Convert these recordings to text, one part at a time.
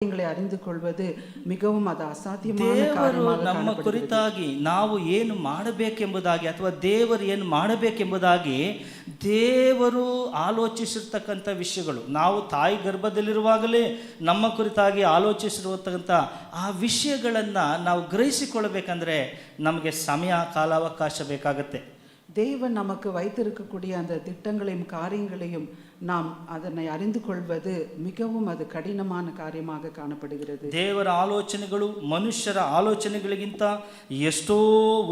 காரியங்களை அறிந்து கொள்வது மிகவும் ಅದು ಅಸಾಧ್ಯமான ದೇವರು ಕಾರ್ಯமாக ನಮ್ಮ ಕಾಣப்படுகிறது. ಕುರಿತಾಗಿ ನಾವು ಏನು ಮಾಡಬೇಕೆಂಬುದಾಗಿ ಅಥವಾ ದೇವರು ಏನು ಮಾಡಬೇಕೆಂಬುದಾಗಿ ದೇವರು ಆಲೋಚಿಸಿರ್ತಕ್ಕಂಥ ವಿಷಯಗಳು, ನಾವು ತಾಯಿ ಗರ್ಭದಲ್ಲಿರುವಾಗಲೇ ನಮ್ಮ ಕುರಿತಾಗಿ ಆಲೋಚಿಸಿರುವಂಥ ಆ ವಿಷಯಗಳನ್ನು ನಾವು ಗ್ರಹಿಸಿಕೊಳ್ಳಬೇಕಂದ್ರೆ ನಮಗೆ ಸಮಯ ಕಾಲಾವಕಾಶ ಬೇಕಾಗತ್ತೆ. தேவன் நமக்கு வைத்திருக்கக்கூடிய அந்த திட்டங்களையும் காரியங்களையும் நாம் அதனை அறிந்து கொள்வது மிகவும் அது கடினமான காரியமாக காணப்படுகிறது. ದೇವರ ಆಲೋಚನೆಗಳು ಮನುಷ್ಯರ ಆಲೋಚನೆಗಳಿಗಿಂತ ಎಷ್ಟೋ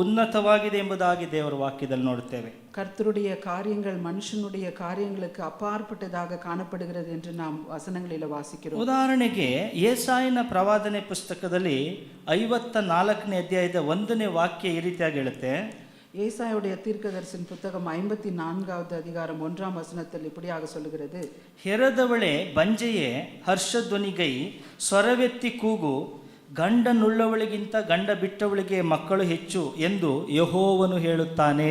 ಉನ್ನತವಾಗಿದೆ ಎಂಬುದಾಗಿ ದೇವರ ವಾಕ್ಯದಲ್ಲಿ ನೋಡುತ್ತೇವೆ. கர்த்தருடைய காரியங்கள் மனுஷனுடைய காரியங்களுக்கு அப்பாற்பட்டதாக காணப்படுகிறது என்று நாம் வசனங்களில் வாசிக்கிறோம். ಉದಾಹರಣೆಗೆ ಯೆಶಾಯನ ಪ್ರವಾದನೆ ಪುಸ್ತಕದಲ್ಲಿ 54ನೇ ಅಧ್ಯಾಯದ 1ನೇ ವಾಕ್ಯ ಈ ರೀತಿಯಾಗಿ ಹೇಳುತ್ತೆ. ஏசாயுடைய தீர்க்கதரிசன புத்தகம் 54வது அதிகாரம் 1ஆம் வசனத்தில் இப்படியாக சொல்லுகிறது. ಹೆರದವಳೆ ಬಂಜೆಯೇ ಹರ್ಷಧ್ವನಿಗೈ ಸ್ವರವೆತ್ತಿ ಕೂಗು, ಗಂಡನುಳ್ಳವಳಿಗಿಂತ ಗಂಡ ಬಿಟ್ಟವಳಿಗೆ ಮಕ್ಕಳು ಹೆಚ್ಚು ಎಂದು ಯೆಹೋವನು ಹೇಳುತ್ತಾನೆ.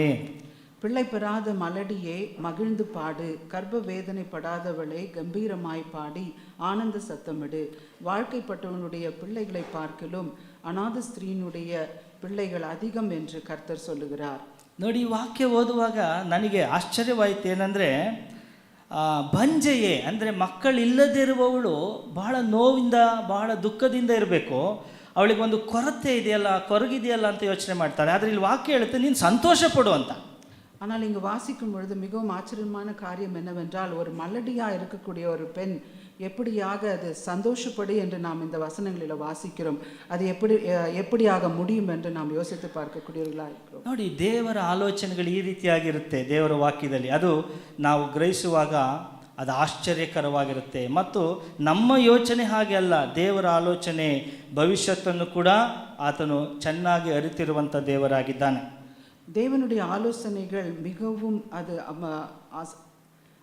பிள்ளை பெறாத மலடியே மகிழ்ந்து பாடு, கர்ப்ப வேதனைப்படாதவளை கம்பீரமாய் பாடி ஆனந்த சத்தமிடு. வாழ்க்கைப்பட்டவனுடைய பிள்ளைகளை பார்க்கலும் அநாத ஸ்திரீனுடைய பிள்ளைகள் அதிகம் என்று கர்த்தர் சொல்லுகிறார். ನೋಡಿ, ಈ ವಾಕ್ಯ ಓದುವಾಗ ನನಗೆ ಆಶ್ಚರ್ಯವಾಯಿತು. ಏನಂದರೆ, ಬಂಜೆಯೇ ಅಂದರೆ ಮಕ್ಕಳಿಲ್ಲದಿರುವವಳು ಬಹಳ ನೋವಿಂದ ಬಹಳ ದುಃಖದಿಂದ ಇರಬೇಕು, ಅವಳಿಗೆ ಒಂದು ಕೊರತೆ ಇದೆಯಲ್ಲ, ಕೊರಗಿದೆಯಲ್ಲ ಅಂತ ಯೋಚನೆ ಮಾಡ್ತಾಳೆ. ಆದರೆ ಇಲ್ಲಿ ವಾಕ್ಯ ಹೇಳುತ್ತೆ, ನೀನು ಸಂತೋಷ ಪಡು ಅಂತ. ஆனால் இங்கு வாசிக்கும் பொழுது மிகவும் ஆச்சரியமான காரியம் என்னவென்றால், ஒரு மலடியா இருக்கக்கூடிய ஒரு பெண் எப்படியாக அது சந்தோஷப்படு என்று நாம் இந்த வசனங்களில் வாசிக்கிறோம். அது எப்படியாக முடியும் என்று நாம் யோசித்து பார்க்கக்கூடியவர்களாக இருக்கிறோம். ನೋಡಿ, ದೇವರ ಆಲೋಚನೆಗಳು ಈ ರೀತಿಯಾಗಿರುತ್ತೆ. ದೇವರ ವಾಕ್ಯದಲ್ಲಿ ಅದು ನಾವು ಗ್ರಹಿಸುವಾಗ ಅದು ಆಶ್ಚರ್ಯಕರವಾಗಿರುತ್ತೆ. ಮತ್ತು ನಮ್ಮ ಯೋಚನೆ ಹಾಗೆ ಅಲ್ಲ, ದೇವರ ಆಲೋಚನೆ ಭವಿಷ್ಯತ್ತನ್ನು ಕೂಡ ಆತನು ಚೆನ್ನಾಗಿ ಅರಿತಿರುವಂಥ ದೇವರಾಗಿದ್ದಾನೆ. தேவனுடைய ஆலோசனைகள் மிகவும் அது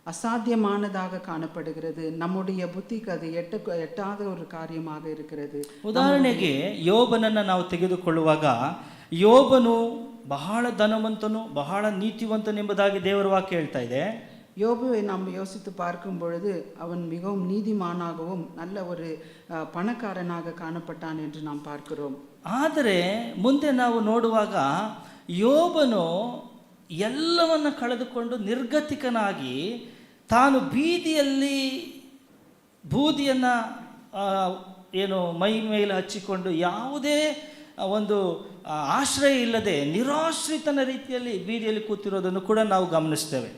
அசாத்தியமானதாக காணப்படுகிறது. நம்முடைய புத்திக்கு அது எட்டாத ஒரு காரியமாக இருக்கிறது. ಉದಾಹರಣೆಗೆ ಯೋಬನನ್ನು ನಾವು ತೆಗೆದುಕೊಳ್ಳುವಾಗ, ಯೋಬನು ಬಹಳ ಧನವಂತನು, ಬಹಳ ನೀತಿವಂತನೆಂಬುದಾಗಿ ದೇವರ ವಾಕ್ಯ ಹೇಳ್ತಾ ಇದೆ. யோபுவை நாம் யோசித்து பார்க்கும் பொழுது அவன் மிகவும் நீதிமானாகவும் நல்ல ஒரு பணக்காரனாக காணப்பட்டான் என்று நாம் பார்க்கிறோம். ಆದರೆ ಮುಂದೆ ನಾವು ನೋಡುವಾಗ ಯೋಬನು ಎಲ್ಲವನ್ನು ಕಳೆದುಕೊಂಡು ನಿರ್ಗತಿಕನಾಗಿ ತಾನು ಬೀದಿಯಲ್ಲಿ ಬೂದಿಯನ್ನು ಏನು ಮೈ ಮೇಲೆ ಹಚ್ಚಿಕೊಂಡು ಯಾವುದೇ ಒಂದು ಆಶ್ರಯ ಇಲ್ಲದೆ ನಿರಾಶ್ರಿತನ ರೀತಿಯಲ್ಲಿ ಬೀದಿಯಲ್ಲಿ ಕೂತಿರೋದನ್ನು ಕೂಡ ನಾವು ಗಮನಿಸ್ತೇವೆ.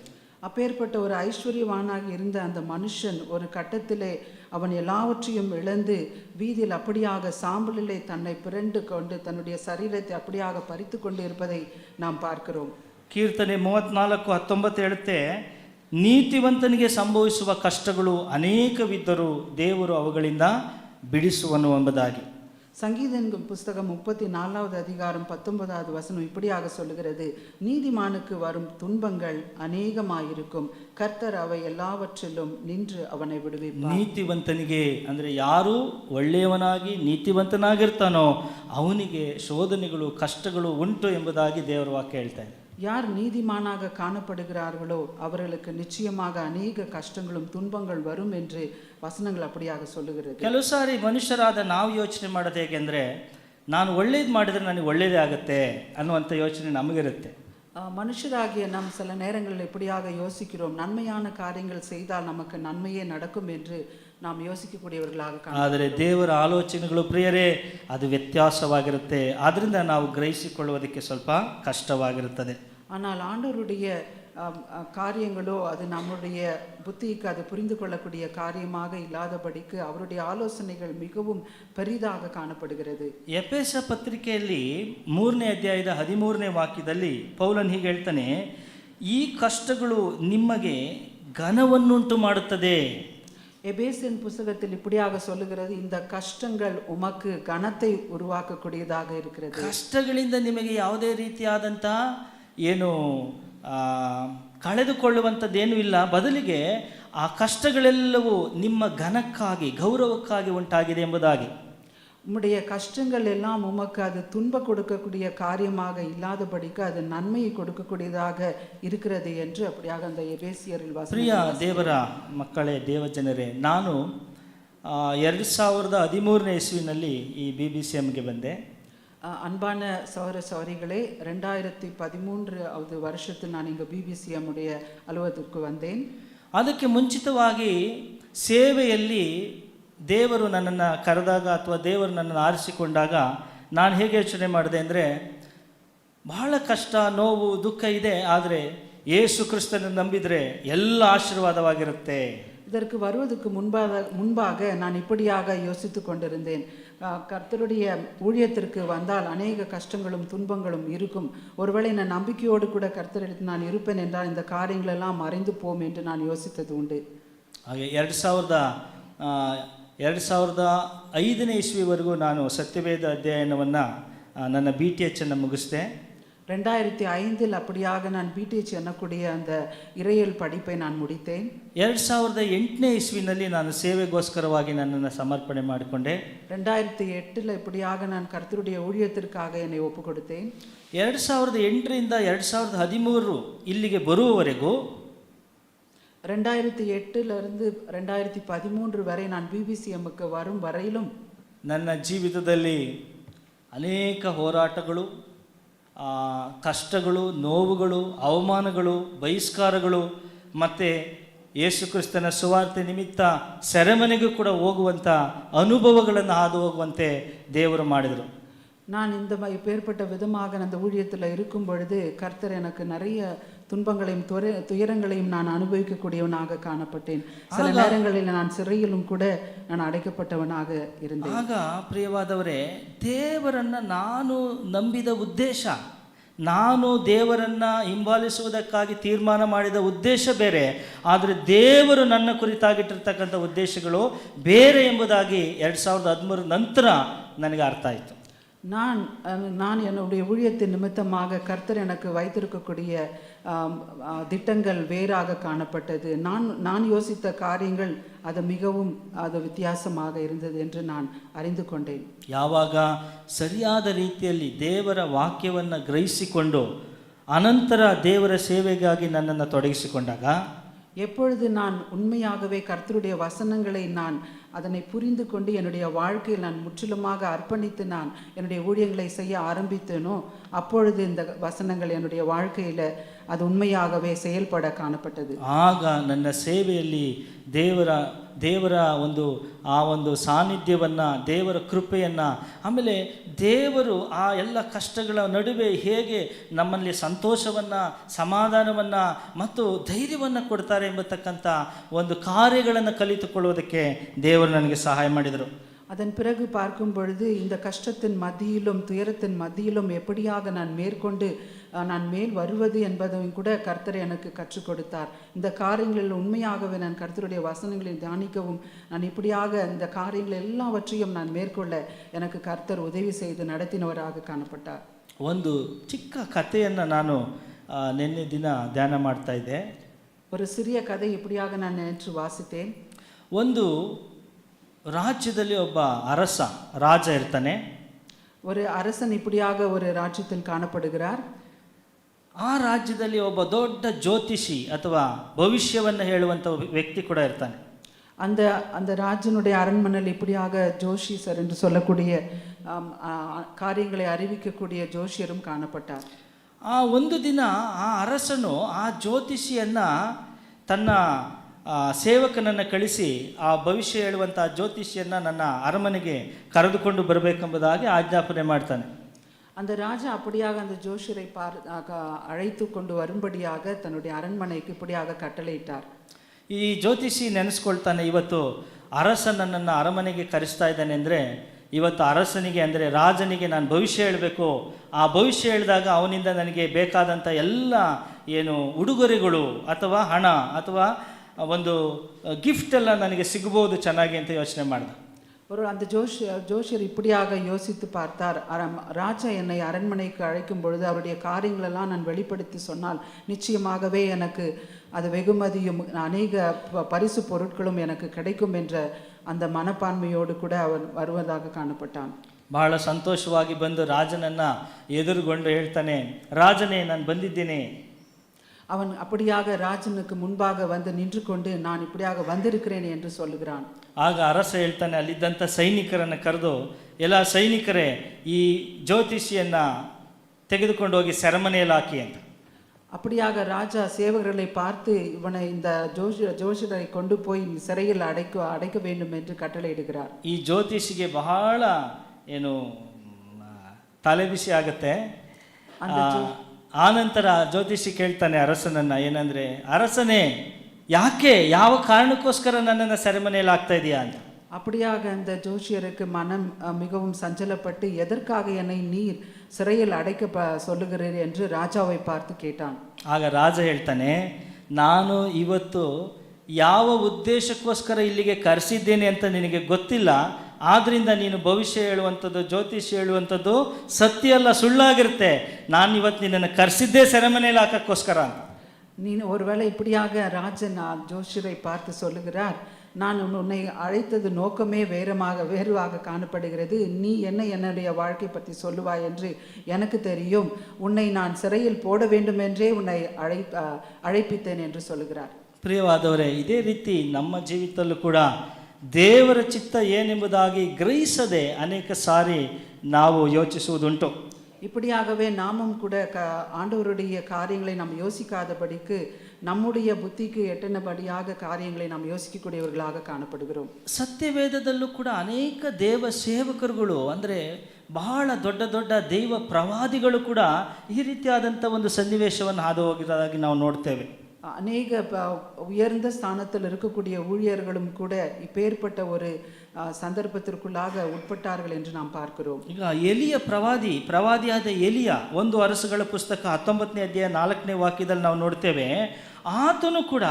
அப்பேற்பட்ட ஒரு ஐஸ்வர்யவானாக இருந்த அந்த மனுஷன் ஒரு கட்டத்திலே அவன் எல்லாவற்றையும் இழந்து வீதியில் அப்படியாக சாம்பலிலே தன்னை பிறண்டு கொண்டு தன்னுடைய சரீரத்தை அப்படியாக பறித்து கொண்டு இருப்பதை நாம் பார்க்கிறோம். ಕೀರ್ತನೆ 34:19 ಹೇಳುತ್ತೆ, ನೀತಿವಂತನಿಗೆ ಸಂಭವಿಸುವ ಕಷ್ಟಗಳು ಅನೇಕವಿದ್ದರೂ ದೇವರು ಅವುಗಳಿಂದ ಬಿಡಿಸುವನು ಎಂಬುದಾಗಿ. சங்கீதன் புஸ்தகம் 34வது அதிகாரம் 19வது வசனம் இப்படியாக சொல்லுகிறது. நீதிமானுக்கு வரும் துன்பங்கள் அநேகமாயிருக்கும், கர்த்தர் அவை எல்லாவற்றிலும் நின்று அவனை விடுவிப்பார். ನೀತಿವಂತನಿಗೆ ಅಂದರೆ ಯಾರು ಒಳ್ಳೆಯವನಾಗಿ ನೀತಿವಂತನಾಗಿರ್ತಾನೋ ಅವನಿಗೆ ಶೋಧನೆಗಳು ಕಷ್ಟಗಳು ಉಂಟು ಎಂಬುದಾಗಿ ದೇವರ ವಾಕ್ಯ ಹೇಳ್ತಾ ಇದೆ. யார் நீதிமானாக காணப்படுகிறார்களோ அவர்களுக்கு நிச்சயமாக அநேக கஷ்டங்களும் துன்பங்கள் வரும் என்று வசனங்கள் அப்படியாக சொல்லுகிறது. ಕೆಲವು ಸಾರಿ ಮನುಷ್ಯರಾದ ನಾವು ಯೋಚನೆ ಮಾಡೋದು ಹೇಗೆಂದರೆ, ನಾನು ಒಳ್ಳೇದು ಮಾಡಿದರೆ ನನಗೆ ಒಳ್ಳೇದೇ ಆಗುತ್ತೆ ಅನ್ನುವಂಥ ಯೋಚನೆ ನಮಗಿರುತ್ತೆ. மனுஷராகிய நாம் சில நேரங்களில் இப்படியாக யோசிக்கிறோம், நன்மையான காரியங்கள் செய்தால் நமக்கு நன்மையே நடக்கும் என்று நாம் யோசிக்கக்கூடியவர்களாக. ಆದರೆ ದೇವರ ಆಲೋಚನೆಗಳು ಪ್ರಿಯರೇ ಅದು ವ್ಯತ್ಯಾಸವಾಗಿರುತ್ತೆ. ಆದ್ದರಿಂದ ನಾವು ಗ್ರಹಿಸಿಕೊಳ್ಳುವುದಕ್ಕೆ ಸ್ವಲ್ಪ ಕಷ್ಟವಾಗಿರುತ್ತದೆ. ஆனால் ஆண்டவருடைய காரியங்களோ அது நம்முடைய புத்திக்கு அது புரிந்து கொள்ளக்கூடிய காரியமாக இல்லாதபடிக்கு அவருடைய ஆலோசனைகள் மிகவும் பெரிதாக ಕಾಣப்படுகிறது. ಎಫೆಸ ಪತ್ರಿಕೆಯಲ್ಲಿ 3ನೇ ಅಧ್ಯಾಯದ 13ನೇ ವಾಕ್ಯದಲ್ಲಿ ಪೌಲನ್ ಹೀಗೆ ಹೇಳ್ತಾನೆ, ಈ ಕಷ್ಟಗಳು ನಿಮಗೆ ಘನವನ್ನುಂಟು ಮಾಡುತ್ತದೆ. எபேசியன் புத்தகத்தில் இப்படியாக சொல்லுகிறது, இந்த கஷ்டங்கள் உமக்கு கனத்தை உருவாக்கக்கூடியதாக இருக்கிறது. ಕಷ್ಟಗಳಿಂದ ನಿಮಗೆ ಯಾವುದೇ ರೀತಿಯಾದಂಥ ಏನು ಕಳೆದುಕೊಳ್ಳುವಂಥದ್ದೇನೂ ಇಲ್ಲ, ಬದಲಿಗೆ ಆ ಕಷ್ಟಗಳೆಲ್ಲವೂ ನಿಮ್ಮ ಘನಕ್ಕಾಗಿ ಗೌರವಕ್ಕಾಗಿ ಉಂಟಾಗಿದೆ ಎಂಬುದಾಗಿ. உம்முடைய கஷ்டங்கள் எல்லாம் உமக்கு அது துன்ப கொடுக்கக்கூடிய காரியமாக இல்லாதபடிக்கு அது நன்மையை கொடுக்கக்கூடியதாக இருக்கிறது என்று அப்படியாக அந்த எபேசியரில் ಪ್ರಿಯ ದೇವರ ಮಕ್ಕಳೇ, ದೇವಜನರೇ, ನಾನು 2013ನೇ ಇಸ್ವಿನಲ್ಲಿ ಈ BBCMಗೆ ಬಂದೆ. அன்பான சகோதர சகோதரிகளே, 2013 வருஷத்தில் நான் இங்கே BBCM உடைய அலுவலகத்திற்கு வந்தேன். ಅದಕ್ಕೆ ಮುಂಚಿತವಾಗಿ ಸೇವೆಯಲ್ಲಿ ದೇವರು ನನ್ನನ್ನು ಕರೆದಾಗ ಅಥವಾ ದೇವರು ನನ್ನನ್ನು ಆರಿಸಿಕೊಂಡಾಗ ನಾನು ಹೇಗೆ ಯೋಚನೆ ಮಾಡಿದೆ ಅಂದರೆ, ಬಹಳ ಕಷ್ಟ, ನೋವು, ದುಃಖ ಇದೆ, ಆದರೆ ಯೇಸು ಕ್ರಿಸ್ತನನ್ನು ನಂಬಿದರೆ ಎಲ್ಲ ಆಶೀರ್ವಾದವಾಗಿರುತ್ತೆ. இதற்கு வருவதற்கு முன்பாக நான் இப்படியாக யோசித்து கொண்டிருந்தேன். கர்த்தருடைய ஊழியத்திற்கு வந்தால் அநேக கஷ்டங்களும் துன்பங்களும் இருக்கும். ஒருவேளை நான் நம்பிக்கையோடு கூட கர்த்தரிடத்தில் நான் இருப்பேன் என்றால் இந்த காரியங்களெல்லாம் மறைந்து போம் என்று நான் யோசித்தது உண்டு. ಹಾಗೆ 2005ನೇ ಇಸ್ವಿವರೆಗೂ ನಾನು ಸತ್ಯವೇದ ಅಧ್ಯಯನವನ್ನು ನನ್ನ BTH ಅನ್ನು ಮುಗಿಸಿದೆ. 2005 அப்படியாக நான் BTH என்னக்கூடிய அந்த இறையியல் படிப்பை நான் முடித்தேன். 2008ನೇ ಇಸ್ವಿನಲ್ಲಿ ನಾನು ಸೇವೆಗೋಸ್ಕರವಾಗಿ ನನ್ನನ್ನು ಸಮರ್ಪಣೆ ಮಾಡಿಕೊಂಡೆ. 2008 இப்படியாக நான் கர்த்தருடைய ஊழியத்திற்காக என்னை ஒப்பு கொடுத்தேன். 2008ರಿಂದ 2013 ಇಲ್ಲಿಗೆ ಬರುವವರೆಗೂ 2008 2013 வரை நான் BBCMக்கு வரும் வரையிலும் ನನ್ನ ಜೀವಿತದಲ್ಲಿ ಅನೇಕ ಹೋರಾಟಗಳು, ಕಷ್ಟಗಳು, ನೋವುಗಳು, ಅವಮಾನಗಳು, ಬಹಿಷ್ಕಾರಗಳು ಮತ್ತು ಯೇಸು ಕ್ರಿಸ್ತನ ಸುವಾರ್ತೆ ನಿಮಿತ್ತ ಸೆರೆಮನೆಗೂ ಕೂಡ ಹೋಗುವಂಥ ಅನುಭವಗಳನ್ನು ಹಾದು ಹೋಗುವಂತೆ ದೇವರು ಮಾಡಿದರು. நான் இந்த இப்பேற்பட்ட விதமாக அந்த ஊழியத்தில் இருக்கும் பொழுது கர்த்தர் எனக்கு நிறைய துன்பங்களையும் துயரங்களையும் நான் அனுபவிக்கக்கூடியவனாக காணப்பட்டேன். சில நேரங்களில் நான் சிறையிலும் கூட நான் ಅಡೈಕಪಟ್ಟವನಾಗ இருந்தேன். ಆಗ ಪ್ರಿಯವಾದವರೇ, ದೇವರನ್ನು ನಾನು ನಂಬಿದ ಉದ್ದೇಶ, ನಾನು ದೇವರನ್ನು ಹಿಂಬಾಲಿಸುವುದಕ್ಕಾಗಿ ತೀರ್ಮಾನ ಮಾಡಿದ ಉದ್ದೇಶ ಬೇರೆ, ಆದರೆ ದೇವರು ನನ್ನ ಕುರಿತಾಗಿಟ್ಟಿರ್ತಕ್ಕಂಥ ಉದ್ದೇಶಗಳು ಬೇರೆ ಎಂಬುದಾಗಿ 2013 ನಂತರ ನನಗೆ ಅರ್ಥ ಆಯಿತು. நான் என்னுடைய ஊழியத்தின் நிமித்தமாக கர்த்தர் எனக்கு வைத்திருக்கக்கூடிய திட்டங்கள் வேறாக காணப்பட்டது. நான் யோசித்த காரியங்கள் அது மிகவும் வித்தியாசமாக இருந்தது என்று நான் அறிந்து கொண்டேன். ಯಾವಾಗ ಸರಿಯಾದ ರೀತಿಯಲ್ಲಿ ದೇವರ ವಾಕ್ಯವನ್ನು ಗ್ರಹಿಸಿಕೊಂಡು ಅನಂತರ ದೇವರ ಸೇವೆಗಾಗಿ ನನ್ನನ್ನು ತೊಡಗಿಸಿಕೊಂಡಾಗ, எப்பொழுது நான் உண்மையாகவே கர்த்தருடைய வசனங்களை நான் அதனை புரிந்து கொண்டு என்னுடைய வாழ்க்கையில் நான் முற்றிலுமாக அர்ப்பணித்து நான் என்னுடைய ஊழியங்களை செய்ய ஆரம்பித்தேனோ, அப்பொழுது இந்த வசனங்கள் என்னுடைய வாழ்க்கையில் ಅದು ಉண்மைಯಾಗவே செயல்பட ಕಾಣப்பட்டது. ಆಗ ನನ್ನ ಸೇವೆಯಲ್ಲಿ ದೇವರ ಒಂದು ಸಾನ್ನಿಧ್ಯವನ್ನು, ದೇವರ ಕೃಪೆಯನ್ನು, ಆಮೇಲೆ ದೇವರು ಆ ಎಲ್ಲ ಕಷ್ಟಗಳ ನಡುವೆ ಹೇಗೆ ನಮ್ಮಲ್ಲಿ ಸಂತೋಷವನ್ನು, ಸಮಾಧಾನವನ್ನು ಮತ್ತು ಧೈರ್ಯವನ್ನು ಕೊಡ್ತಾರೆ ಎಂಬತಕ್ಕಂಥ ಒಂದು ಕಾರ್ಯಗಳನ್ನು ಕಲಿತುಕೊಳ್ಳುವುದಕ್ಕೆ ದೇವರು ನನಗೆ ಸಹಾಯ ಮಾಡಿದರು. அதன் பிறகு பார்க்கும் பொழுது இந்த கஷ்டத்தின் மத்தியிலும் துயரத்தின் மத்தியிலும் எப்படியாக நான் மேற்கொண்டு நான் மேல் வருவது என்பதையும் கூட கர்த்தர் எனக்கு கற்றுக் கொடுத்தார். இந்த காரியங்களில் உண்மையாகவே நான் கர்த்தருடைய வசனங்களை தியானிக்கவும், நான் இப்படியாக இந்த காரியங்கள் எல்லாவற்றையும் நான் மேற்கொள்ள எனக்கு கர்த்தர் உதவி செய்து நடத்தினவராக ಕಾಣப்பட்டார். ಒಂದು ಚಿಕ್ಕ ಕಥೆಯನ್ನು ನಾನು ನಿನ್ನೆ ದಿನ ಧ್ಯಾನ ಮಾಡ್ತಾ ಇದ್ದೆ. ஒரு சிறிய கதை இப்படியாக நான் நேற்று வாசித்தேன். ಒಂದು ರಾಜ್ಯದಲ್ಲಿ ಒಬ್ಬ ರಾಜ ಇರ್ತಾನೆ. ஒரு அரசன் இப்படியாக ஒரு ராஜ்யத்தில் காணப்படுகிறார். ಆ ರಾಜ್ಯದಲ್ಲಿ ಒಬ್ಬ ದೊಡ್ಡ ಜ್ಯೋತಿಷಿ ಅಥವಾ ಭವಿಷ್ಯವನ್ನು ಹೇಳುವಂಥ ವ್ಯಕ್ತಿ ಕೂಡ ಇರ್ತಾನೆ. அந்த ராஜனுடைய அரண்மனையில் இப்படியாக ஜோஷிசர் என்று சொல்லக்கூடிய காரியங்களை அறிவிக்கக்கூடிய ஜோஷியரும் காணப்பட்டார். ಆ ಒಂದು ದಿನ ಆ ಅರಸನು ಆ ಜ್ಯೋತಿಷಿಯನ್ನು ತನ್ನ ಸೇವಕನನ್ನು ಕಳಿಸಿ ಆ ಭವಿಷ್ಯ ಹೇಳುವಂಥ ಜ್ಯೋತಿಷಿಯನ್ನು ನನ್ನ ಅರಮನೆಗೆ ಕರೆದುಕೊಂಡು ಬರಬೇಕೆಂಬುದಾಗಿ ಆಜ್ಞಾಪನೆ ಮಾಡ್ತಾನೆ. அந்த ராஜா அப்படியாக அந்த ஜோஷியரை அழைத்து கொண்டு வரும்படியாக தன்னுடைய அரண்மனைக்கு இப்படியாக கட்டளையிட்டார். ಈ ಜ್ಯೋತಿಷಿ ನೆನೆಸ್ಕೊಳ್ತಾನೆ, ಇವತ್ತು ಅರಸ ನನ್ನನ್ನು ಅರಮನೆಗೆ ಕರೆಸ್ತಾ ಇದ್ದಾನೆ ಅಂದರೆ, ಇವತ್ತು ಅರಸನಿಗೆ ಅಂದರೆ ರಾಜನಿಗೆ ನಾನು ಭವಿಷ್ಯ ಹೇಳಬೇಕು. ಆ ಭವಿಷ್ಯ ಹೇಳಿದಾಗ ಅವನಿಂದ ನನಗೆ ಬೇಕಾದಂಥ ಎಲ್ಲ ಉಡುಗೊರೆಗಳು ಅಥವಾ ಹಣ ಅಥವಾ ಒಂದು ಗಿಫ್ಟ್ ಎಲ್ಲ ನನಗೆ ಸಿಗಬಹುದು ಚೆನ್ನಾಗಿ ಅಂತ ಯೋಚನೆ ಮಾಡಿದ. அந்த ஜோஷியர் இப்படியாக யோசித்து பார்த்தார். ராஜா என்னை அரண்மனைக்கு அழைக்கும் பொழுது அவருடைய காரியங்களெல்லாம் நான் வெளிப்படுத்தி சொன்னால் நிச்சயமாகவே எனக்கு அது வெகுமதியும் அநேக பரிசு பொருட்களும் எனக்கு கிடைக்கும் என்ற அந்த மனப்பான்மையோடு கூட அவர் வருவதாக காணப்பட்டான். ಬಹಳ ಸಂತೋಷವಾಗಿ ಬಂದು ರಾಜನನ್ನು ಎದುರುಗೊಂಡು ಹೇಳ್ತಾನೆ, ರಾಜನೇ ನಾನು ಬಂದಿದ್ದೇನೆ. அவன் அப்படியாக ராஜனுக்கு முன்பாக வந்து நின்று கொண்டு நான் இப்படியாக வந்திருக்கிறேன் என்று சொல்லுகிறான். ಆಗ ಅರಸ ಹೇಳ್ತಾನೆ, ಅಲ್ಲಿದ್ದಂಥ ಸೈನಿಕರನ್ನು ಕರೆದು, ಎಲ್ಲ ಸೈನಿಕರೇ ಈ ಜ್ಯೋತಿಷಿಯನ್ನು ತೆಗೆದುಕೊಂಡು ಹೋಗಿ ಸೆರೆಮನೆಯಲ್ಲಿ ಹಾಕಿ ಅಂತ. அப்படியாக ராஜா சேவகர்களை பார்த்து இவனை இந்த ஜோஷியரை கொண்டு போய் சிறையில் அடைக்க வேண்டும் என்று கட்டளையிடுகிறார். ಈ ಜ್ಯೋತಿಷಿಗೆ ಬಹಳ ಏನು ತಲೆಬಿಸಿ ಆಗುತ್ತೆ. ಆನಂತರ ಜ್ಯೋತಿಷಿ ಕೇಳ್ತಾನೆ ಅರಸನನ್ನ, ಏನಂದ್ರೆ, ಅರಸನೇ, ಯಾಕೆ, ಯಾವ ಕಾರಣಕ್ಕೋಸ್ಕರ ನನ್ನನ್ನು ಸೆರೆಮನೆಯಲ್ಲಿ ಹಾಕ್ತಾ ಇದೆಯಾ ಅಂತ. அப்படியாக அந்த ஜோஷியருக்கு மனம் மிகவும் சஞ்சலப்பட்டு, எதற்காக என்னை நீர் சிறையில் அடைக்க சொல்லுகிறீர் என்று ராஜாவை பார்த்து கேட்டான். ಆಗ ರಾಜ ಹೇಳ್ತಾನೆ, ನಾನು ಇವತ್ತು ಯಾವ ಉದ್ದೇಶಕ್ಕೋಸ್ಕರ ಇಲ್ಲಿಗೆ ಕರೆಸಿದ್ದೇನೆ ಅಂತ ನಿನಗೆ ಗೊತ್ತಿಲ್ಲ, ಆದ್ರಿಂದ ನೀನು ಭವಿಷ್ಯ ಹೇಳುವಂಥದ್ದು, ಜ್ಯೋತಿಷ್ಯ ಹೇಳುವಂಥದ್ದು ಸತ್ಯ ಅಲ್ಲ, ಸುಳ್ಳಾಗಿರುತ್ತೆ. ನಾನು ಇವತ್ತು ನಿನ್ನನ್ನು ಕರೆಸಿದ್ದೇ ಸೆರೆಮನೆಯಲ್ಲಿ ಹಾಕೋಕ್ಕೋಸ್ಕರ ಅಂತ. நீ ஒருவேளை இப்படியாக ராஜன் ஜோஷியரை பார்த்து சொல்லுகிறார், நான் உன்னை அழைத்தது நோக்கமே வேறுவாக காணப்படுகிறது. நீ என்னுடைய வாழ்க்கை பற்றி சொல்லுவாய் என்று எனக்கு தெரியும். உன்னை நான் சிறையில் போட வேண்டும் என்றே உன்னை அழைப்பித்தேன் என்று சொல்லுகிறார். ಪ್ರಿಯವಾದವರೇ, ಇದೇ ರೀತಿ ನಮ್ಮ ಜೀವಿತದಲ್ಲೂ ಕೂಡ ದೇವರ ಚಿತ್ತ ಏನೆಂಬುದಾಗಿ ಗ್ರಹಿಸದೆ ಅನೇಕ ಸಾರಿ ನಾವು ಯೋಚಿಸುವುದುಂಟು. இப்படியாகவே நாமும் கூட ஆண்டவருடைய காரியங்களை நாம் யோசிக்காதபடிக்கு நம்முடைய புத்திக்கு எட்டனபடியாக காரியங்களை நாம் யோசிக்கக்கூடியவர்களாக ಕಾಣப்படுகிறோம். ಸತ್ಯವೇದದಲ್ಲೂ ಕೂಡ ಅನೇಕ ದೇವ ಸೇವಕರುಗಳು, ಅಂದರೆ ಬಹಳ ದೊಡ್ಡ ದೊಡ್ಡ ದೈವ ಪ್ರವಾದಿಗಳು ಕೂಡ ಈ ರೀತಿಯಾದಂಥ ಒಂದು ಸನ್ನಿವೇಶವನ್ನು ಹಾದು ಹೋಗಿರೋದಾಗಿ ನಾವು ನೋಡ್ತೇವೆ. அநேக உயர்ந்த ஸ்தானத்தில் இருக்கக்கூடிய ஊழியர்களும் கூட இப்பேற்பட்ட ஒரு ಸಂದರ್ಭத்திற்குள்ளாக ಉಟ್ಪಟ್ಟಾர்கள் ಎಂದು ನಾವು பார்க்கிறோம். ಈಗ ಎಲಿಯ ಪ್ರವಾದಿಯಾದ ಎಲಿಯ 1 ಅರಸುಗಳ ಪುಸ್ತಕ 19ನೇ ಅಧ್ಯಾಯ 4ನೇ ವಾಕ್ಯದಲ್ಲಿ ನಾವು ನೋಡ್ತೇವೆ, ಆತನು ಕೂಡ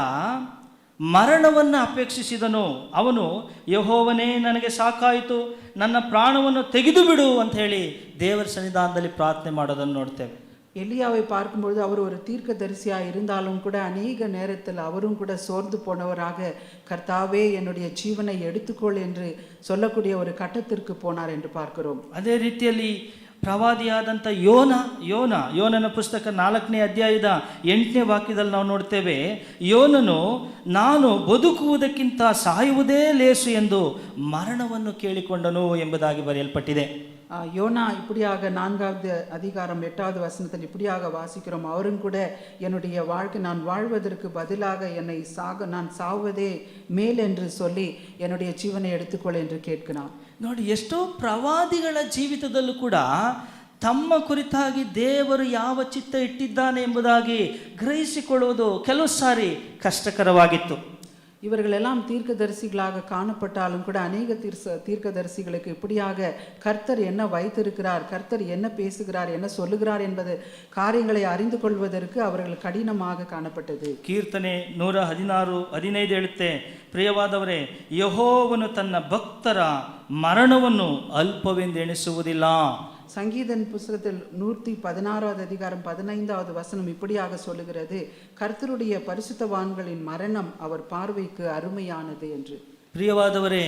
ಮರಣವನ್ನು ಅಪೇಕ್ಷಿಸಿದನು. ಅವನು, ಯೆಹೋವನೇ, ನನಗೆ ಸಾಕಾಯಿತು, ನನ್ನ ಪ್ರಾಣವನ್ನು ತೆಗೆದು ಬಿಡು ಅಂತ ಹೇಳಿ ದೇವರ ಸನ್ನಿಧಾನದಲ್ಲಿ ಪ್ರಾರ್ಥನೆ ಮಾಡೋದನ್ನು ನೋಡ್ತೇವೆ. எலியாவை பார்க்கும்பொழுது அவர் ஒரு தீர்க்கதரிசியாக இருந்தாலும் கூட அநேக நேரத்தில் அவரும் கூட சோர்ந்து போனவராக, கர்த்தாவே என்னுடைய ஜீவனை எடுத்துக்கொள் என்று சொல்லக்கூடிய ஒரு கட்டத்திற்கு போனார் என்று பார்க்கிறோம். ಅದೇ ರೀತಿಯಲ್ಲಿ ಪ್ರವಾದಿಯಾದಂಥ ಯೋನನ ಪುಸ್ತಕ 4ನೇ ಅಧ್ಯಾಯದ 8ನೇ ವಾಕ್ಯದಲ್ಲಿ ನಾವು ನೋಡ್ತೇವೆ, ಯೋನನು, ನಾನು ಬದುಕುವುದಕ್ಕಿಂತ ಸಾಯುವುದೇ ಲೇಸು ಎಂದು ಮರಣವನ್ನು ಕೇಳಿಕೊಂಡನು ಎಂಬುದಾಗಿ ಬರೆಯಲ್ಪಟ್ಟಿದೆ. யோனா இப்படியாக 4வது அதிகாரம் 8வது வசனத்தில் இப்படியாக வாசிக்கிறோம், அவரும் கூட என்னுடைய வாழ்க்கை நான் வாழ்வதற்கு பதிலாக நான் சாவதே மேல் என்று சொல்லி என்னுடைய ಜೀವನ எடுத்துக்கொள் என்று கேட்கிறான். ನೋಡಿ, ಎಷ್ಟೋ ಪ್ರವಾದಿಗಳ ಜೀವಿತದಲ್ಲೂ ಕೂಡ ತಮ್ಮ ಕುರಿತಾಗಿ ದೇವರು ಯಾವ ಚಿತ್ತ ಇಟ್ಟಿದ್ದಾನೆ ಎಂಬುದಾಗಿ ಗ್ರಹಿಸಿಕೊಳ್ಳುವುದು ಕೆಲವು ಸಾರಿ ಕಷ್ಟಕರವಾಗಿತ್ತು. இவர்களெல்லாம் தீர்க்கதரிசிகளாக காணப்பட்டாலும் கூட அநேக தீர்க்கதரிசிகளுக்கு இப்படியாக கர்த்தர் என்ன வைத்திருக்கிறார், கர்த்தர் என்ன பேசுகிறார், என்ன சொல்லுகிறார் என்பது காரியங்களை அறிந்து கொள்வதற்கு அவர்கள் கடினமாக காணப்பட்டது. ಕೀರ್ತನೆ 116:15 ಹೇಳುತ್ತೆ, ಪ್ರಿಯವಾದವರೇ, ಯೆಹೋವನು ತನ್ನ ಭಕ್ತರ ಮರಣವನ್ನು ಅಲ್ಪವೆಂದು ಎಣಿಸುವುದಿಲ್ಲ. சங்கீதன் புஸ்தகத்தில் 116வது அதிகாரம் 15வது வசனம் இப்படியாக சொல்லுகிறது, கர்த்தருடைய பரிசுத்தவான்களின் மரணம் அவர் பார்வைக்கு ಅರುಮೆಯಾನದು என்று. ಪ್ರಿಯವಾದವರೇ,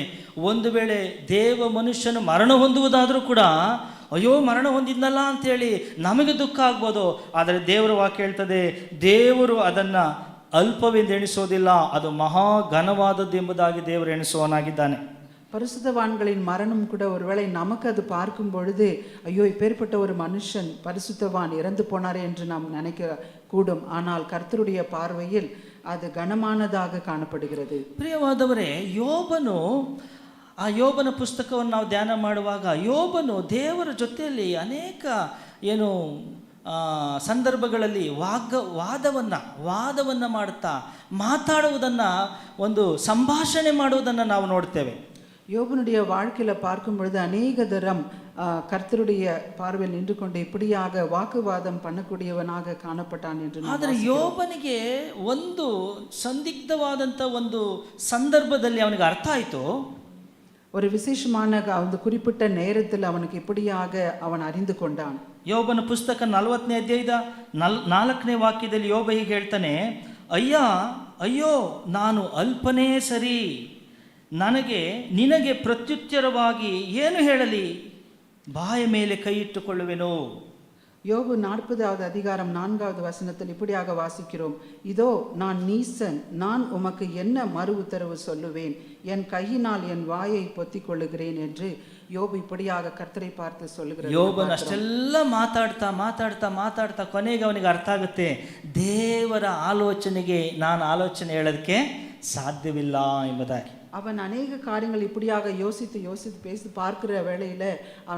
ಒಂದು ವೇಳೆ ದೇವ ಮನುಷ್ಯನು ಮರಣ ಹೊಂದುವುದಾದರೂ ಕೂಡ, ಅಯ್ಯೋ ಮರಣ ಹೊಂದಿದ್ನಲ್ಲ ಅಂತೇಳಿ ನಮಗೆ ದುಃಖ ಆಗ್ಬೋದು. ಆದರೆ ದೇವರ ವಾಕ್ಯ ಹೇಳ್ತದೆ, ದೇವರು ಅದನ್ನು ಅಲ್ಪವೆಂದು ಎಣಿಸೋದಿಲ್ಲ, ಅದು ಮಹಾ ಘನವಾದದ್ದು ಎಂಬುದಾಗಿ ದೇವರು ಎಣಿಸುವವನಾಗಿದ್ದಾನೆ. பரிசுத்தவான்களின் மரணம் கூட ஒருவேளை நமக்கு அது பார்க்கும் பொழுது, ஐயோ இப்பேற்பட்ட ஒரு மனுஷன் பரிசுத்தவான் இறந்து போனாரே என்று நாம் நினைக்க கூடும். ஆனால் கர்த்தருடைய பார்வையில் ಅದು ಘನಮಾನதாக ಕಾಣப்படுகிறது. ಪ್ರಿಯವಾದವರೇ, ಯೋಬನ ಪುಸ್ತಕವನ್ನು ನಾವು ಧ್ಯಾನ ಮಾಡುವಾಗ, ಯೋಬನು ದೇವರ ಜೊತೆಯಲ್ಲಿ ಅನೇಕ ಸಂದರ್ಭಗಳಲ್ಲಿ ವಾದವನ್ನು ಮಾಡುತ್ತಾ ಮಾತಾಡುವುದನ್ನು, ಒಂದು ಸಂಭಾಷಣೆ ಮಾಡುವುದನ್ನು ನಾವು ನೋಡ್ತೇವೆ. யோபனுடைய வாழ்க்கையில் பார்க்கும் பொழுது அநேக தரம் கர்த்தருடைய பார்வையில் நின்று கொண்டு இப்படியாக வாக்குவாதம் பண்ணக்கூடியவனாக ಕಾಣಪಟ್ಟಾன் என்று. ಆದರೆ ಯೋಬನಿಗೆ ಒಂದು ಸಂದಿಗ್ಧವಾದಂಥ ಒಂದು ಸಂದರ್ಭದಲ್ಲಿ ಅವನಿಗೆ ಅರ್ಥ ಆಯಿತು. ஒரு விசேஷமான அந்த குறிப்பிட்ட நேரத்தில் அவனுக்கு இப்படியாக அவன் அறிந்து கொண்டான். ಯೋಬನ ಪುಸ್ತಕ 40ನೇ ಅಧ್ಯಾಯದ 4ನೇ ವಾಕ್ಯದಲ್ಲಿ ಯೋಬ ಹೀಗೆ ಹೇಳ್ತಾನೆ, ಅಯ್ಯೋ ನಾನು ಅಲ್ಪನೇ ಸರಿ, ನಿನಗೆ ಪ್ರತ್ಯುತ್ತರವಾಗಿ ಏನು ಹೇಳಲಿ, ಬಾಯ ಮೇಲೆ ಕೈ ಇಟ್ಟುಕೊಳ್ಳುವೆನು. யோபு 40வது அதிகாரம் 4வது வசனத்தில் இப்படியாக வாசிக்கிறோம். இதோ நான் நீசன், நான் உமக்கு என்ன மறு உத்தரவு சொல்லுவேன், என் கையினால் என் வாயை பொத்திக் கொள்ளுகிறேன் என்று யோபು இப்படியாக ಕರ್ತரை பார்த்து சொல்லுகிறார். ಯೋಬನು ಅಷ್ಟೆಲ್ಲ ಮಾತಾಡ್ತಾ ಕೊನೆಗೆ ಅವನಿಗೆ ಅರ್ಥ ಆಗುತ್ತೆ, ದೇವರ ಆಲೋಚನೆಗೆ ನಾನು ಆಲೋಚನೆ ಹೇಳೋದಕ್ಕೆ ಸಾಧ್ಯವಿಲ್ಲ ಎಂಬುದಾಗಿ. அவன் அநேக காரியங்கள் இப்படியாக யோசித்து பேசி பார்க்கிற வேளையில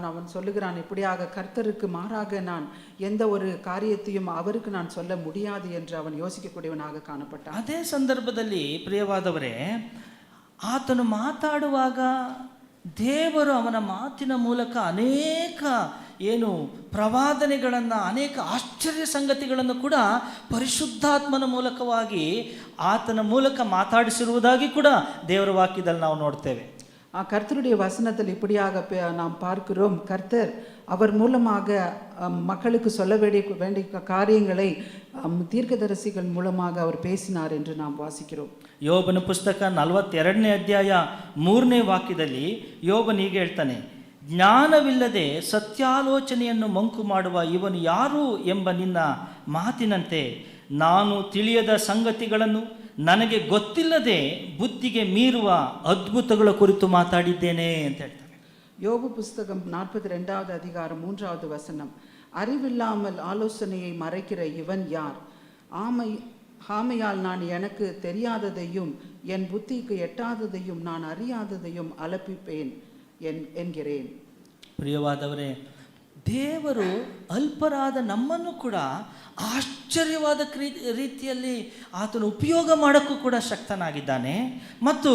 அவன் சொல்லுகிறான், இப்படியாக கர்த்தருக்கு மாறாக நான் எந்த ஒரு காரியத்தையும் அவருக்கு நான் சொல்ல முடியாது என்று அவன் யோசிக்கக்கூடியவனாக ಕಾಣಪಟ್ಟ. ಅದೇ ಸಂದರ್ಭದಲ್ಲಿ ಪ್ರಿಯವಾದವರೇ, ಆತನು ಮಾತಾಡುವಾಗ ದೇವರು ಅವನ ಮಾತಿನ ಮೂಲಕ ಅನೇಕ ಪ್ರವಾದನೆಗಳನ್ನು, ಅನೇಕ ಆಶ್ಚರ್ಯ ಸಂಗತಿಗಳನ್ನು ಕೂಡ ಪರಿಶುದ್ಧಾತ್ಮನ ಮೂಲಕವಾಗಿ ಆತನ ಮೂಲಕ ಮಾತಾಡಿಸಿರುವುದಾಗಿ ಕೂಡ ದೇವರ ವಾಕ್ಯದಲ್ಲಿ ನಾವು ನೋಡ್ತೇವೆ. கர்த்தருடைய வசனத்தில் இப்படியாக நாம் பார்க்கிறோம், கர்த்தர் அவர் மூலமாக மக்களுக்கு சொல்ல வேண்டிய காரியங்களை தீர்க்கதரிசிகள் மூலமாக அவர் பேசினார் என்று நாம் வாசிக்கிறோம். ಯೋಬನ ಪುಸ್ತಕ 42ನೇ ಅಧ್ಯಾಯ 3ನೇ ವಾಕ್ಯದಲ್ಲಿ ಯೋಬನು ಹೀಗೆ ಹೇಳ್ತಾನೆ, ಜ್ಞಾನವಿಲ್ಲದೆ ಸತ್ಯಾಲೋಚನೆಯನ್ನು ಮಂಕು ಮಾಡುವ ಇವನು ಯಾರು ಎಂಬ ನಿನ್ನ ಮಾತಿನಂತೆ ನಾನು ತಿಳಿಯದ ಸಂಗತಿಗಳನ್ನು ನನಗೆ ಗೊತ್ತಿಲ್ಲದೆ ಬುದ್ಧಿಗೆ ಮೀರುವ ಅದ್ಭುತಗಳ ಕುರಿತು ಮಾತಾಡಿದ್ದೇನೆ ಅಂತ ಹೇಳ್ತಾನೆ. யோபு புஸ்தகம் 42வது அதிகாரம் 3வது வசனம், அறிவில்லாமல் ஆலோசனையை மறைக்கிற இவன் யார், ஆமையால் நான் எனக்கு தெரியாததையும் என் புத்திக்கு எட்டாததையும் நான் அறியாததையும் ಅಲಪಿಪೇನ್ ಎನ್கிறேன். ಪ್ರಿಯವಾದವರೇ, ದೇವರು ಅಲ್ಪರಾದ ನಮ್ಮನ್ನು ಕೂಡ ಆಶ್ಚರ್ಯವಾದ ರೀತಿಯಲ್ಲಿ ಆತನು ಉಪಯೋಗ ಮಾಡೋಕ್ಕೂ ಕೂಡ ಶಕ್ತನಾಗಿದ್ದಾನೆ. ಮತ್ತು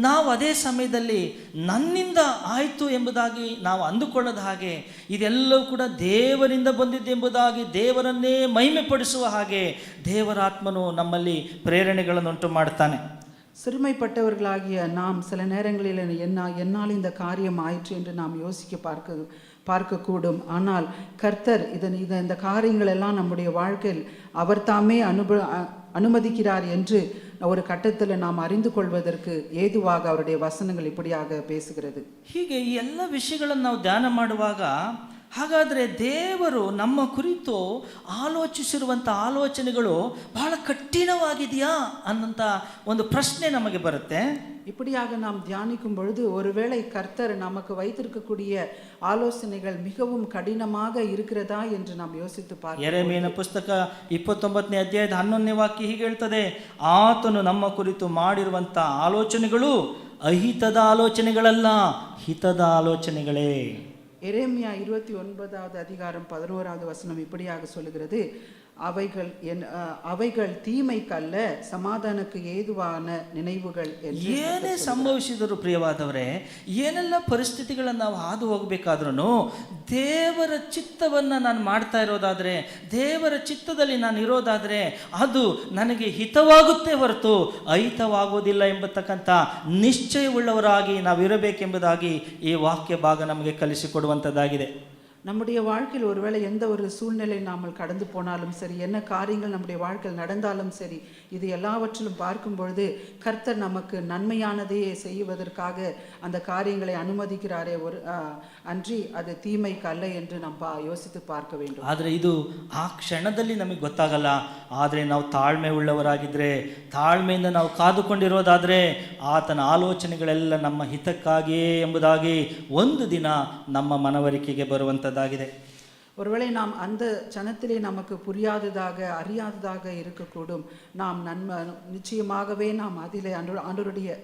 ನಾವು ಅದೇ ಸಮಯದಲ್ಲಿ ನನ್ನಿಂದ ಆಯಿತು ಎಂಬುದಾಗಿ ನಾವು ಅಂದುಕೊಳ್ಳದ ಹಾಗೆ ಇದೆಲ್ಲವೂ ಕೂಡ ದೇವರಿಂದ ಬಂದಿದ್ದೆಂಬುದಾಗಿ ದೇವರನ್ನೇ ಮಹಿಮೆಪಡಿಸುವ ಹಾಗೆ ದೇವರಾತ್ಮನು ನಮ್ಮಲ್ಲಿ ಪ್ರೇರಣೆಗಳನ್ನುಂಟು ಮಾಡ್ತಾನೆ. சிறுமைப்பட்டவர்களாகிய நாம் சில நேரங்களில் என்னால் இந்த காரியம் ஆயிற்று என்று நாம் யோசிக்க பார்க்கக்கூடும். ஆனால் கர்த்தர் இந்த காரியங்கள் எல்லாம் நம்முடைய வாழ்க்கையில் அவர் தாமே அனுமதிக்கிறார் என்று ஒரு கட்டத்தில் நாம் அறிந்து கொள்வதற்கு ஏதுவாக அவருடைய வசனங்கள் இப்படியாக பேசுகிறது. ಹೀಗೆ ಈ ಎಲ್ಲ ವಿಷಯಗಳನ್ನು ನಾವು ಧ್ಯಾನ ಮಾಡುವಾಗ, ಹಾಗಾದರೆ ದೇವರು ನಮ್ಮ ಕುರಿತು ಆಲೋಚಿಸಿರುವಂಥ ಆಲೋಚನೆಗಳು ಬಹಳ ಕಠಿಣವಾಗಿದೆಯಾ ಅನ್ನೋಂಥ ಒಂದು ಪ್ರಶ್ನೆ ನಮಗೆ ಬರುತ್ತೆ. இப்படியாக நாம் தியானிக்கும் பொழுது ஒருவேளை கர்த்தர் நமக்கு வைத்திருக்கக்கூடிய ஆலோசனைகள் மிகவும் கடினமாக இருக்கிறதா என்று நாம் யோசித்து பார்க்கிறோம். ಯೆರೆಮೀಯನ ಪುಸ್ತಕ 29ನೇ ಅಧ್ಯಾಯದ 11ನೇ ವಾಕ್ಯ ಹೀಗೆ ಹೇಳ್ತದೆ, ಆತನು ನಮ್ಮ ಕುರಿತು ಮಾಡಿರುವಂಥ ಆಲೋಚನೆಗಳು ಅಹಿತದ ಆಲೋಚನೆಗಳಲ್ಲ, ಹಿತದ ಆಲೋಚನೆಗಳೇ. எரேமியா 29வது அதிகாரம் 11வது வசனம் இப்படியாக சொல்லுகிறது, ಅவைகள் தீமைக்கல்ல ಸಮಾಧಾನಕ್ಕೆ ಏದುವಾನ ನಿನೈವುಗಳು. ಏನೇ ಸಂಭವಿಸಿದರು ಪ್ರಿಯವಾದವರೇ, ಏನೆಲ್ಲ ಪರಿಸ್ಥಿತಿಗಳನ್ನು ನಾವು ಹಾದು ಹೋಗಬೇಕಾದ್ರೂ ದೇವರ ಚಿತ್ತವನ್ನು ನಾನು ಮಾಡ್ತಾ ಇರೋದಾದರೆ, ದೇವರ ಚಿತ್ತದಲ್ಲಿ ನಾನು ಇರೋದಾದರೆ ಅದು ನನಗೆ ಹಿತವಾಗುತ್ತೆ ಹೊರತು ಅಹಿತವಾಗುವುದಿಲ್ಲ ಎಂಬತಕ್ಕಂಥ ನಿಶ್ಚಯವುಳ್ಳವರಾಗಿ ನಾವಿರಬೇಕೆಂಬುದಾಗಿ ಈ ವಾಕ್ಯ ಭಾಗ ನಮಗೆ ಕಲಿಸಿಕೊಡುವಂಥದ್ದಾಗಿದೆ. நம்முடைய வாழ்க்கையில் ஒருவேளை எந்த ஒரு சூழ்நிலை நாம் கடந்து போனாலும் சரி, என்ன காரியங்கள் நம்முடைய வாழ்க்கையில் நடந்தாலும் சரி, இது எல்லாவற்றிலும் பார்க்கும் பொழுது கர்த்தர் நமக்கு நன்மையானதையே செய்வதற்காக அந்த காரியங்களை அனுமதிக்கிறாரே அன்றி அது தீமைக்கு அல்ல என்று நாம் யோசித்து பார்க்க வேண்டும். ಆದರೆ ಇದು ಆ ಕ್ಷಣದಲ್ಲಿ ನಮಗೆ ಗೊತ್ತಾಗಲ್ಲ. ಆದರೆ ನಾವು ತಾಳ್ಮೆ ಉಳ್ಳವರಾಗಿದ್ದರೆ, ತಾಳ್ಮೆಯಿಂದ ನಾವು ಕಾದುಕೊಂಡಿರೋದಾದರೆ ಆತನ ಆಲೋಚನೆಗಳೆಲ್ಲ ನಮ್ಮ ಹಿತಕ್ಕಾಗಿಯೇ ಎಂಬುದಾಗಿ ಒಂದು ದಿನ ನಮ್ಮ ಮನವರಿಕೆಗೆ ಬರುವಂಥದ್ದು. ஒருவேளை நாம் அந்த சனத்திலே நமக்கு புரியாததாக அறியாததாக இருக்கக்கூடும். நாம் நிச்சயமாகவே நாம் அதிலே ஆண்டவருடைய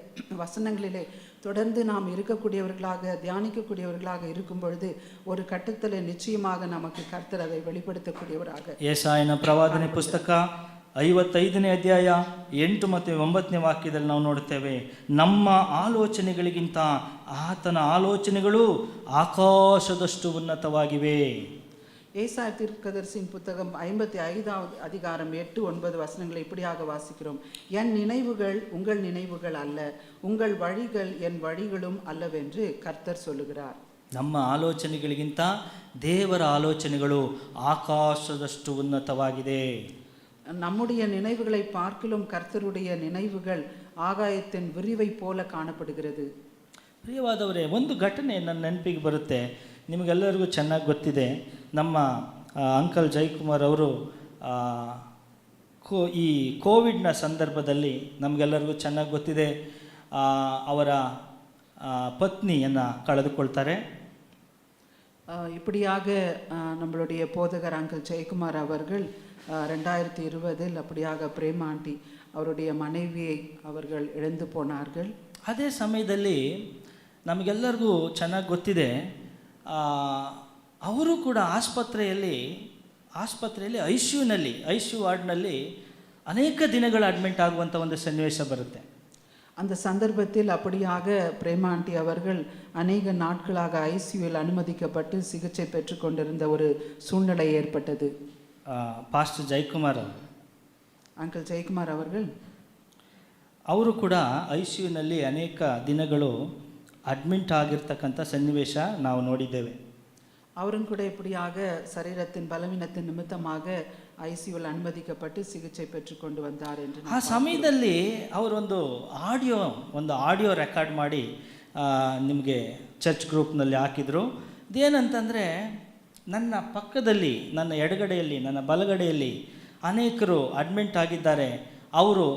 வசனங்களிலே தொடர்ந்து நாம் இருக்கக்கூடியவர்களாக தியானிக்கக்கூடியவர்களாக இருக்கும் பொழுது ஒரு கட்டத்தில் நிச்சயமாக நமக்கு கர்த்தர் அதை வெளிப்படுத்தக்கூடியவராக. ಯೆಶಾಯನ ಪ್ರವಾದನೆ ಪುಸ್ತಕ 55ನೇ ಅಧ್ಯಾಯ 8 ಮತ್ತು 9ನೇ ವಾಕ್ಯದಲ್ಲಿ ನಾವು ನೋಡುತ್ತೇವೆ, ನಮ್ಮ ಆಲೋಚನೆಗಳಿಗಿಂತ ಆತನ ಆಲೋಚನೆಗಳು ಆಕಾಶದಷ್ಟು ಉನ್ನತವಾಗಿವೆ. ஏசாயா தீர்க்கதரிசியின் புத்தகம் 55வது அதிகாரம் 8-9 வசனங்களை இப்படியாக வாசிக்கிறோம். என் நினைவுகள் உங்கள் நினைவுகள் அல்ல, உங்கள் வழிகள் என் வழிகளும் அல்லவென்று கர்த்தர் சொல்லுகிறார். ನಮ್ಮ ಆಲೋಚನೆಗಳಿಗಿಂತ ದೇವರ ಆಲೋಚನೆಗಳು ಆಕಾಶದಷ್ಟು ಉನ್ನತವಾಗಿದೆ. நம்முடைய நினைவுகளை பார்க்கிலும் கர்த்தருடைய நினைவுகள் ஆகாயத்தின் விரிவை போல காணப்படுகிறது. ಪ್ರಿಯವಾದವರೇ, ಒಂದು ಘಟನೆ ನನ್ನ ನೆನಪಿಗೆ ಬರುತ್ತೆ, ನಿಮಗೆಲ್ಲರಿಗೂ ಚೆನ್ನಾಗಿ ಗೊತ್ತಿದೆ. ನಮ್ಮ ಅಂಕಲ್ ಜಯಕುಮಾರ್ ಅವರು ಈ ಕೋವಿಡ್ನ ಸಂದರ್ಭದಲ್ಲಿ ನಮಗೆಲ್ಲರಿಗೂ ಚೆನ್ನಾಗಿ ಗೊತ್ತಿದೆ, ಅವರ ಪತ್ನಿಯನ್ನು ಕಳೆದುಕೊಳ್ತಾರೆ. இப்படியாக நம்மளுடைய போதகர் அங்கிள் ஜெயக்குமார் அவர்கள் 2020 அப்படியாக பிரேமா ஆண்டி அவருடைய மனைவியை அவர்கள் இழந்து போனார்கள். ಅದೇ ಸಮಯದಲ್ಲಿ ನಮಗೆಲ್ಲರಿಗೂ ಚೆನ್ನಾಗಿ ಗೊತ್ತಿದೆ, ಅವರು ಕೂಡ ಆಸ್ಪತ್ರೆಯಲ್ಲಿ ಐ ಸಿ ಯು ವಾರ್ಡ್ನಲ್ಲಿ ಅನೇಕ ದಿನಗಳು ಅಡ್ಮಿಟ್ ಆಗುವಂಥ ಒಂದು ಸನ್ನಿವೇಶ ಬರುತ್ತೆ. அந்த சந்தர்ப்பத்தில் அப்படியாக பிரேமா ஆண்டி அவர்கள் அநேக நாட்களாக ஐசியூவில் அனுமதிக்கப்பட்டு சிகிச்சை பெற்று கொண்டிருந்த ஒரு சூழ்நிலை ஏற்பட்டது. ಪಾಸ್ಟರ್ ಜಯಕುಮಾರ್ ಅಂಕಲ್ ಜಯಕುಮಾರ್ ಅವರು ಕೂಡ ಐ ಸಿ ಯುನಲ್ಲಿ ಅನೇಕ ದಿನಗಳು ಅಡ್ಮಿಟ್ ಆಗಿರ್ತಕ್ಕಂಥ ಸನ್ನಿವೇಶ ನಾವು ನೋಡಿದ್ದೇವೆ. அவரும் கூட இப்படியாக சரீரத்தின் பலவீனத்தின் நிமித்தமாக ஐசியூவில் ಅನುಮತಿக்கப்பಟ್ಟು ಸಿಗಿಚೆ ಪೆಟ್ಟುಕೊಂಡು ಬಂದಾರೆ ಎಂದು ಆ ಸಮಯದಲ್ಲಿ ಅವರೊಂದು ಆಡಿಯೋ ರೆಕಾರ್ಡ್ ಮಾಡಿ ನಿಮಗೆ ಚರ್ಚ್ ಗ್ರೂಪ್ನಲ್ಲಿ ಹಾಕಿದರು. ಇದೇನಂತಂದರೆ, ನನ್ನ ಪಕ್ಕದಲ್ಲಿ, ನನ್ನ ಎಡಗಡೆಯಲ್ಲಿ, ನನ್ನ ಬಲಗಡೆಯಲ್ಲಿ ಅನೇಕರು ಅಡ್ಮಿಟ್ ಆಗಿದ್ದಾರೆ. ಅವರು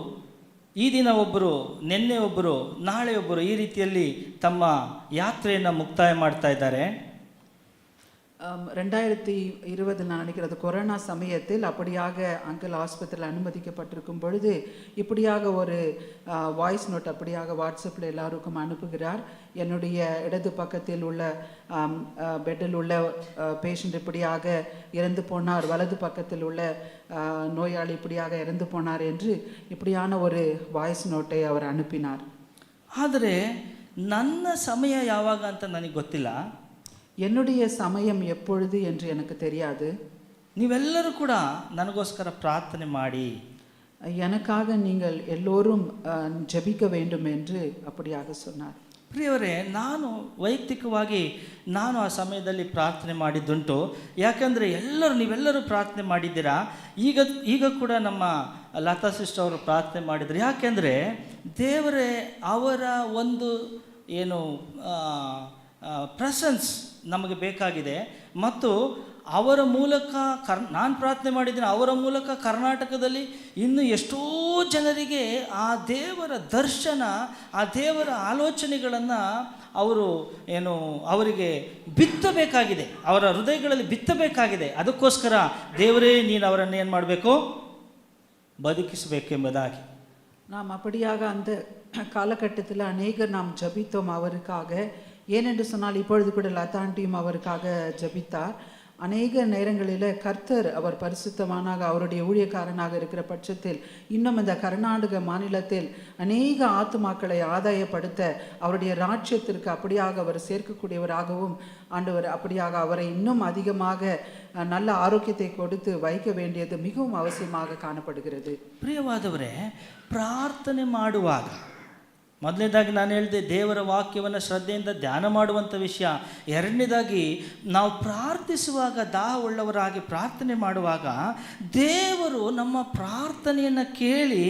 ಈ ದಿನ ಒಬ್ಬರು, ನಿನ್ನೆ ಒಬ್ಬರು, ನಾಳೆ ಒಬ್ಬರು, ಈ ರೀತಿಯಲ್ಲಿ ತಮ್ಮ ಯಾತ್ರೆಯನ್ನು ಮುಕ್ತಾಯ ಮಾಡ್ತಾ ಇದ್ದಾರೆ. 2020 நான் நினைக்கிறது கொரோனா சமயத்தில் அப்படியாக அங்கிள் ஆஸ்பத்திரியில் அனுமதிக்கப்பட்டிருக்கும் பொழுது இப்படியாக ஒரு வாய்ஸ் நோட் அப்படியாக வாட்ஸ்அப்பில் எல்லாருக்கும் அனுப்புகிறார். என்னுடைய இடது பக்கத்தில் உள்ள பெட்டில் உள்ள பேஷண்ட் இப்படியாக இறந்து போனார், வலது பக்கத்தில் உள்ள நோயாளி இப்படியாக இறந்து போனார் என்று இப்படியான ஒரு வாய்ஸ் நோட்டை அவர் அனுப்பினார். ಆದರೆ ನನ್ನ ಸಮಯ ಯಾವಾಗ ಅಂತ ನನಗೆ ಗೊತ್ತಿಲ್ಲ, என்னுடைய சமயம் எப்பொழுது என்று எனக்கு தெரியாது. ನೀವೆಲ್ಲರೂ ಕೂಡ ನನಗೋಸ್ಕರ ಪ್ರಾರ್ಥನೆ ಮಾಡಿ, எனக்காக நீங்கள் எல்லோரும் ஜெபிக்க வேண்டும் என்று அப்படியாக சொன்னார். ಪ್ರಿಯವರೇ, ವೈಯಕ್ತಿಕವಾಗಿ ನಾನು ಆ ಸಮಯದಲ್ಲಿ ಪ್ರಾರ್ಥನೆ ಮಾಡಿದ್ದುಂಟು. ಯಾಕಂದರೆ ನೀವೆಲ್ಲರೂ ಪ್ರಾರ್ಥನೆ ಮಾಡಿದ್ದೀರಾ. ಈಗ ಕೂಡ ನಮ್ಮ ಲತಾ ಸಿಸ್ಟರ್ ಅವರು ಪ್ರಾರ್ಥನೆ ಮಾಡಿದ್ರು. ಯಾಕೆಂದರೆ ದೇವರೇ ಅವರ ಒಂದು ಏನು ಪ್ರೆಸೆನ್ಸ್ ನಮಗೆ ಬೇಕಾಗಿದೆ. ಮತ್ತು ಅವರ ಮೂಲಕ ನಾನು ಪ್ರಾರ್ಥನೆ ಮಾಡಿದ್ದೀನಿ, ಅವರ ಮೂಲಕ ಕರ್ನಾಟಕದಲ್ಲಿ ಇನ್ನು ಎಷ್ಟೋ ಜನರಿಗೆ ಆ ದೇವರ ದರ್ಶನ, ಆ ದೇವರ ಆಲೋಚನೆಗಳನ್ನು ಅವರಿಗೆ ಬಿತ್ತಬೇಕಾಗಿದೆ, ಅವರ ಹೃದಯಗಳಲ್ಲಿ ಬಿತ್ತಬೇಕಾಗಿದೆ. ಅದಕ್ಕೋಸ್ಕರ ದೇವರೇ ನೀನು ಅವರನ್ನು ಏನು ಮಾಡಬೇಕು, ಬದುಕಿಸಬೇಕೆಂಬುದಾಗಿ. நாம் அப்படியாக அந்த காலகட்டத்தில் அநேகர் நாம் ஜபித்தோம் அவருக்காக. ஏனென்று சொன்னால் இப்பொழுது கூட லதாண்டியும் அவருக்காக ஜபித்தார். அநேக நேரங்களில் கர்த்தர் அவர் பரிசுத்தமானாக அவருடைய ஊழியக்காரனாக இருக்கிற பட்சத்தில் இன்னும் இந்த கர்நாடக மாநிலத்தில் அநேக ஆத்துமாக்களை ஆதாயப்படுத்த அவருடைய ராஜ்யத்திற்கு அப்படியாக அவர் சேர்க்கக்கூடியவராகவும் ஆண்டவர் அப்படியாக அவரை இன்னும் அதிகமாக நல்ல ஆரோக்கியத்தை கொடுத்து வைக்க வேண்டியது மிகவும் அவசியமாக காணப்படுகிறது. ಪ್ರಿಯವಾದವರೇ, ಪ್ರಾರ್ಥನೆ ಮಾಡುವಾಗ ಮೊದಲನೇದಾಗಿ ನಾನು ಹೇಳಿದೆ, ದೇವರ ವಾಕ್ಯವನ್ನು ಶ್ರದ್ಧೆಯಿಂದ ಧ್ಯಾನ ಮಾಡುವಂಥ ವಿಷಯ. ಎರಡನೇದಾಗಿ ನಾವು ಪ್ರಾರ್ಥಿಸುವಾಗ, ದಾಹವುಳ್ಳವರಾಗಿ ಪ್ರಾರ್ಥನೆ ಮಾಡುವಾಗ ದೇವರು ನಮ್ಮ ಪ್ರಾರ್ಥನೆಯನ್ನು ಕೇಳಿ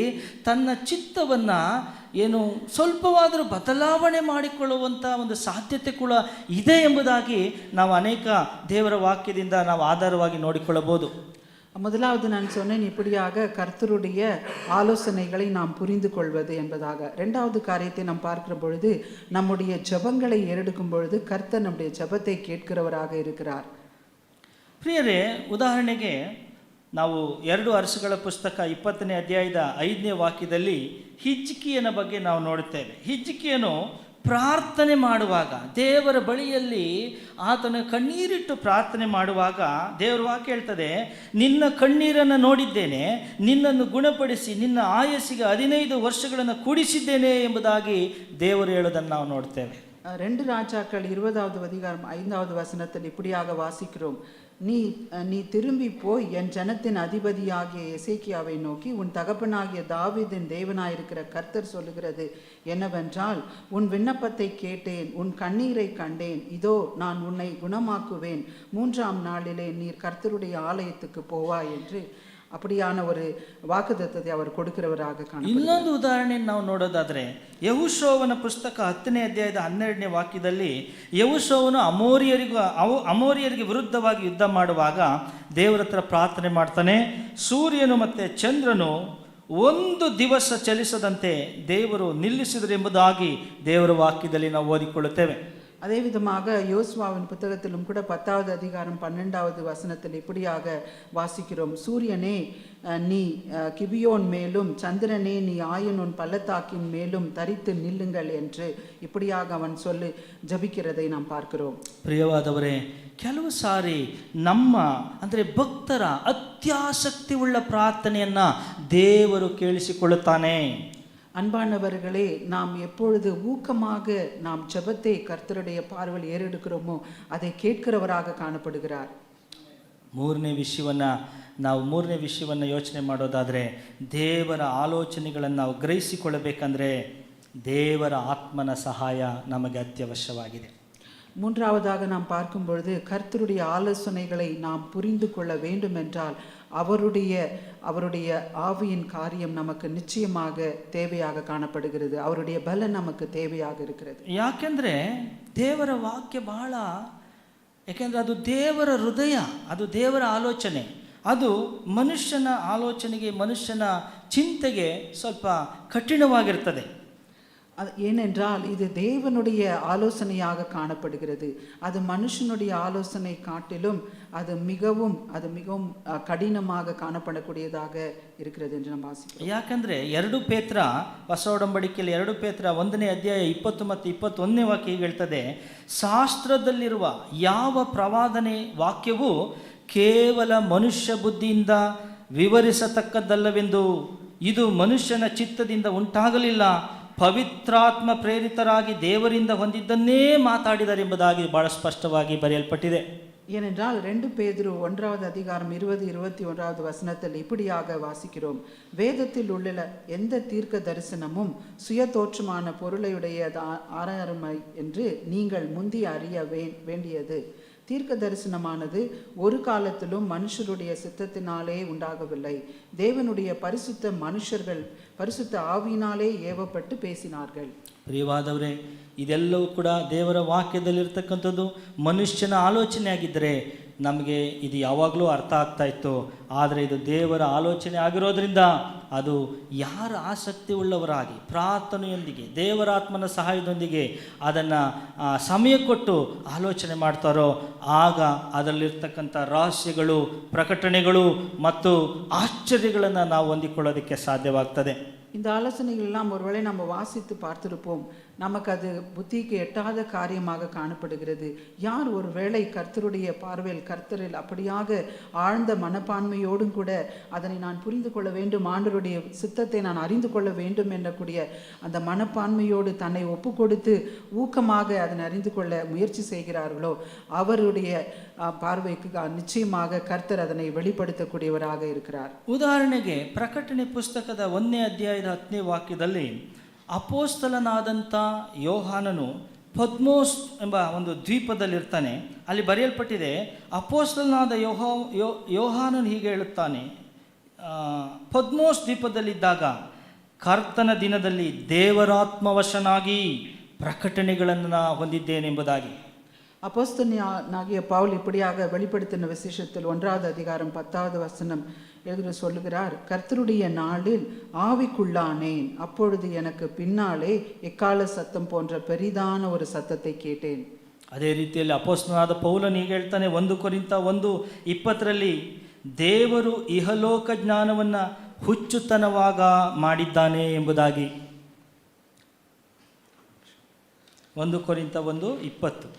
ತನ್ನ ಚಿತ್ತವನ್ನು ಸ್ವಲ್ಪವಾದರೂ ಬದಲಾವಣೆ ಮಾಡಿಕೊಳ್ಳುವಂಥ ಒಂದು ಸಾಧ್ಯತೆ ಕೂಡ ಇದೆ ಎಂಬುದಾಗಿ ನಾವು ಅನೇಕ ದೇವರ ವಾಕ್ಯದಿಂದ ನಾವು ಆಧಾರವಾಗಿ ನೋಡಿಕೊಳ್ಳಬಹುದು. முதலாவது நான் சொன்னேன் இப்படியாக கர்த்தருடைய ஆலோசனைகளை நாம் புரிந்து கொள்வது என்பதாக. ரெண்டாவது காரியத்தை நாம் பார்க்கிற பொழுது நம்முடைய ஜெபங்களை ஏறெடுக்கும் பொழுது கர்த்தர் நம்முடைய ஜெபத்தை கேட்கிறவராக இருக்கிறார். ಪ್ರಿಯರೇ, ಉದಾಹರಣೆಗೆ ನಾವು 2 ಅರಸುಗಳ ಪುಸ್ತಕ 20ನೇ ಅಧ್ಯಾಯದ 5ನೇ ವಾಕ್ಯದಲ್ಲಿ ಹಿಜ್ಕೀಯನ ಬಗ್ಗೆ ನಾವು ನೋಡುತ್ತೇವೆ. ಹಿಜ್ಕೀಯನು ಪ್ರಾರ್ಥನೆ ಮಾಡುವಾಗ, ದೇವರ ಬಳಿಯಲ್ಲಿ ಆತನ ಕಣ್ಣೀರಿಟ್ಟು ಪ್ರಾರ್ಥನೆ ಮಾಡುವಾಗ ದೇವರ ವಾಕ್ಯ ಹೇಳ್ತದೆ, ನಿನ್ನ ಕಣ್ಣೀರನ್ನು ನೋಡಿದ್ದೇನೆ, ನಿನ್ನನ್ನು ಗುಣಪಡಿಸಿ ನಿನ್ನ ಆಯಸ್ಸಿಗೆ 15 ವರ್ಷಗಳನ್ನು ಕೂಡಿಸಿದ್ದೇನೆ ಎಂಬುದಾಗಿ ದೇವರು ಹೇಳೋದನ್ನು ನಾವು ನೋಡ್ತೇವೆ. 2 ராஜாக்கள் 20வது அதிகாரம் 5வது வசனத்தில் இப்படியாக வாசிக்கிறோம். நீ திரும்பி போய் என் ஜனத்தின் அதிபதியாகிய எசேக்கியாவை நோக்கி, உன் தகப்பனாகிய தாவீதின் தேவனாயிருக்கிற கர்த்தர் சொல்லுகிறது என்னவென்றால், உன் விண்ணப்பத்தை கேட்டேன், உன் கண்ணீரை கண்டேன், இதோ நான் உன்னை குணமாக்குவேன், 3ஆம் நாளிலே நீர் கர்த்தருடைய ஆலயத்துக்கு போவாய் என்று அப்படியான ஒரு வாக்குத்தத்தத்தை அவர் கொடுக்கிறவராக ಕಾಣப்படுகிறார். ಇನ್ನೊಂದು ಉದಾಹರಣೆಯನ್ನು ನಾವು ನೋಡೋದಾದರೆ ಯೆಹೋಶುವನ ಪುಸ್ತಕ 10ನೇ ಅಧ್ಯಾಯದ 12ನೇ ವಾಕ್ಯದಲ್ಲಿ ಯೆಹೋಶುವನು ಅಮೋರಿಯರಿಗೆ ವಿರುದ್ಧವಾಗಿ ಯುದ್ಧ ಮಾಡುವಾಗ ದೇವರ ಹತ್ರ ಪ್ರಾರ್ಥನೆ ಮಾಡ್ತಾನೆ. ಸೂರ್ಯನು ಮತ್ತು ಚಂದ್ರನು ಒಂದು ದಿವಸ ಚಲಿಸದಂತೆ ದೇವರು ನಿಲ್ಲಿಸಿದರು ಎಂಬುದಾಗಿ ದೇವರ ವಾಕ್ಯದಲ್ಲಿ ನಾವು ಓದಿಕೊಳ್ಳುತ್ತೇವೆ. அதே விதமாக யோசுவாவின் புத்தகத்திலும் கூட 10வது அதிகாரம் 12வது வசனத்தில் இப்படியாக வாசிக்கிறோம். சூரியனே நீ கிபியோன் மேலும், சந்திரனே நீ ஆயனோன் பள்ளத்தாக்கின் மேலும் தரித்து நில்லுங்கள் என்று இப்படியாக அவன் சொல்லி ಜಪಿக்கிறதை நாம் பார்க்கிறோம். ಪ್ರಿಯವಾದವರೇ, ಕೆಲವು ಸಾರಿ ನಮ್ಮ ಅಂದರೆ ಭಕ್ತರ ಅತ್ಯಾಸಕ್ತಿ ಉಳ್ಳ ಪ್ರಾರ್ಥನೆಯನ್ನು ದೇವರು ಕೇಳಿಸಿಕೊಳ್ಳುತ್ತಾನೆ. அன்பானவர்களே, நாம் எப்பொழுது ஊக்கமாக நாம் ஜெபத்தை கர்த்தருடைய பார்வையில் ஏறெடுக்கிறோமோ அதை கேட்கிறவராக ಕಾಣப்படுகிறார். ಮೂರನೇ ವಿಷಯವನ್ನು ಯೋಚನೆ ಮಾಡೋದಾದರೆ, ದೇವರ ಆಲೋಚನೆಗಳನ್ನು ನಾವು ಗ್ರಹಿಸಿಕೊಳ್ಳಬೇಕಂದ್ರೆ ದೇವರ ಆತ್ಮನ ಸಹಾಯ ನಮಗೆ ಅತ್ಯವಶ್ಯವಾಗಿದೆ. மூன்றாவதாக நாம் பார்க்கும் பொழுது கர்த்தருடைய ஆலோசனைகளை நாம் புரிந்து கொள்ள வேண்டும் என்றால் அவருடைய ஆவியின் காரியம் நமக்கு நிச்சயமாக தேவையாக ಕಾಣப்படுகிறது. அவருடைய பலன் நமக்கு தேவையாக இருக்கிறது. ಯಾಕೆಂದರೆ ದೇವರ ವಾಕ್ಯ ಬಹಳ, ಯಾಕೆಂದರೆ ಅದು ದೇವರ ಹೃದಯ, ಅದು ದೇವರ ಆಲೋಚನೆ, ಅದು ಮನುಷ್ಯನ ಆಲೋಚನೆಗೆ, ಮನುಷ್ಯನ ಚಿಂತೆಗೆ ಸ್ವಲ್ಪ ಕಠಿಣವಾಗಿರ್ತದೆ. ஏனென்றால் இது தேவனுடைய ஆலோசனையாக காணப்படுகிறது. அது மனுஷனுடைய ஆலோசனை காட்டிலும் அது மிகவும் கடினமாக ಕಾಣಪಡக்கூடிಯதாக இருக்கிறது என்று நாம் வாசிக்கிறோம். ಯಾಕಂದರೆ 2 ಪೇತ್ರ, ಹೊಸ ಒಡಂಬಡಿಕೆಯಲ್ಲಿ 2 ಪೇತ್ರ 1ನೇ ಅಧ್ಯಾಯ 20 ಮತ್ತು 21ನೇ ವಾಕ್ಯ ಹೇಳ್ತದೆ, ಶಾಸ್ತ್ರದಲ್ಲಿರುವ ಯಾವ ಪ್ರವಾದನೆ ವಾಕ್ಯವೂ ಕೇವಲ ಮನುಷ್ಯ ಬುದ್ಧಿಯಿಂದ ವಿವರಿಸತಕ್ಕದ್ದಲ್ಲವೆಂದು, ಇದು ಮನುಷ್ಯನ ಚಿತ್ತದಿಂದ ಉಂಟಾಗಲಿಲ್ಲ, ಪವಿತ್ರಾತ್ಮ ಪ್ರೇರಿತರಾಗಿ ದೇವರಿಂದ ಹೊಂದಿದ್ದನ್ನೇ ಮಾತಾಡಿದರೆಂಬುದಾಗಿ ಬಹಳ ಸ್ಪಷ್ಟವಾಗಿ ಬರೆಯಲ್ಪಟ್ಟಿದೆ. ஏனென்றால் 2 பேதுரு 1வது அதிகாரம் 20-21வது வசனத்தில் இப்படியாக வாசிக்கிறோம். வேதத்தில் உள்ள எந்த தீர்க்க தரிசனமும் சுய தோற்றமான பொருளையுடைய ஆராய்மை என்று நீங்கள் முந்தி அறிய வேண்டியது. தீர்க்க தரிசனமானது ஒரு காலத்திலும் மனுஷருடைய சித்தத்தினாலே உண்டாகவில்லை. தேவனுடைய பரிசுத்த ஆவியினாலே ஏவப்பட்டு பேசினார்கள். ಪ್ರಿಯವಾದವರೇ, ಇದೆಲ್ಲವೂ ಕೂಡ ದೇವರ ವಾಕ್ಯದಲ್ಲಿರ್ತಕ್ಕಂಥದ್ದು. ಮನುಷ್ಯನ ಆಲೋಚನೆ ಆಗಿದ್ದರೆ ನಮಗೆ ಇದು ಯಾವಾಗಲೂ ಅರ್ಥ ಆಗ್ತಾ ಇತ್ತು. ಆದರೆ ಇದು ದೇವರ ಆಲೋಚನೆ ಆಗಿರೋದ್ರಿಂದ ಅದು ಯಾರ ಆಸಕ್ತಿ ಉಳ್ಳವರಾಗಿ ಪ್ರಾರ್ಥನೆಯೊಂದಿಗೆ ದೇವರಾತ್ಮನ ಸಹಾಯದೊಂದಿಗೆ ಅದನ್ನು ಸಮಯ ಕೊಟ್ಟು ಆಲೋಚನೆ ಮಾಡ್ತಾರೋ ಆಗ ಅದರಲ್ಲಿರ್ತಕ್ಕಂಥ ರಹಸ್ಯಗಳು, ಪ್ರಕಟಣೆಗಳು ಮತ್ತು ಆಶ್ಚರ್ಯಗಳನ್ನು ನಾವು ಹೊಂದಿಕೊಳ್ಳೋದಕ್ಕೆ ಸಾಧ್ಯವಾಗ್ತದೆ. இந்த ஆலோசனைகள் எல்லாம் ஒருவேளை நம்ம வாசித்து பார்த்திருப்போம். நமக்கு அது புத்திக்கு எட்டாத காரியமாக காணப்படுகிறது. யார் ஒரு வேளை கர்த்தருடைய பார்வையில் கர்த்தரில் அப்படியாக ஆழ்ந்த மனப்பான்மையோடும் கூட அதனை நான் புரிந்து கொள்ள வேண்டும், ஆண்டவருடைய சித்தத்தை நான் அறிந்து கொள்ள வேண்டும் என்னக்கூடிய அந்த மனப்பான்மையோடு தன்னை ஒப்பு கொடுத்து ஊக்கமாக அதனை அறிந்து கொள்ள முயற்சி செய்கிறார்களோ அவருடைய பார்வைக்கு நிச்சயமாக கர்த்தர் அதனை வெளிப்படுத்தக்கூடியவராக இருக்கிறார். ಉದಾಹರಣೆಗೆ ಪ್ರಕಟಣೆ ಪುಸ್ತಕದ 1ನೇ ಅಧ್ಯಾಯದ 10ನೇ ವಾಕ್ಯದಲ್ಲಿ ಅಪೋಸ್ತಲನಾದಂಥ ಯೋಹಾನನು ಪದ್ಮೋಸ್ ಎಂಬ ಒಂದು ದ್ವೀಪದಲ್ಲಿರ್ತಾನೆ. ಅಲ್ಲಿ ಬರೆಯಲ್ಪಟ್ಟಿದೆ, ಅಪೋಸ್ತಲನಾದ ಯೋಹಾನನು ಹೀಗೆ ಹೇಳುತ್ತಾನೆ, ಪದ್ಮೋಸ್ ದ್ವೀಪದಲ್ಲಿದ್ದಾಗ ಕರ್ತನ ದಿನದಲ್ಲಿ ದೇವರಾತ್ಮವಶನಾಗಿ ಪ್ರಕಟಣೆಗಳನ್ನು ಹೊಂದಿದ್ದೇನೆಂಬುದಾಗಿ. அப்போஸ்தலனாகிய பவுல் இப்படியாக வெளிப்படுத்தின விசேஷத்தில் 1வது அதிகாரம் 10வது வசனம் எழுதுகிற சொல்லுகிறார், கர்த்தருடைய நாளில் ஆவிக்குள்ளானேன், அப்பொழுது எனக்கு பின்னாலே எக்கால சத்தம் போன்ற பெரிதான ஒரு சத்தத்தை கேட்டேன். ಅದೇ ರೀತಿಯಲ್ಲಿ ಅಪೊಸ್ತಲನಾದ ಪೌಲನು ಹೀಗೆ ಹೇಳ್ತಾನೆ 1 ಕೊರಿಂಥ 1:20 ದೇವರು ಇಹಲೋಕ ಜ್ಞಾನವನ್ನು ಹುಚ್ಚುತನವಾಗ ಮಾಡಿದ್ದಾನೆ ಎಂಬುದಾಗಿ. 1 ಕೊರಿಂಥ 1:20.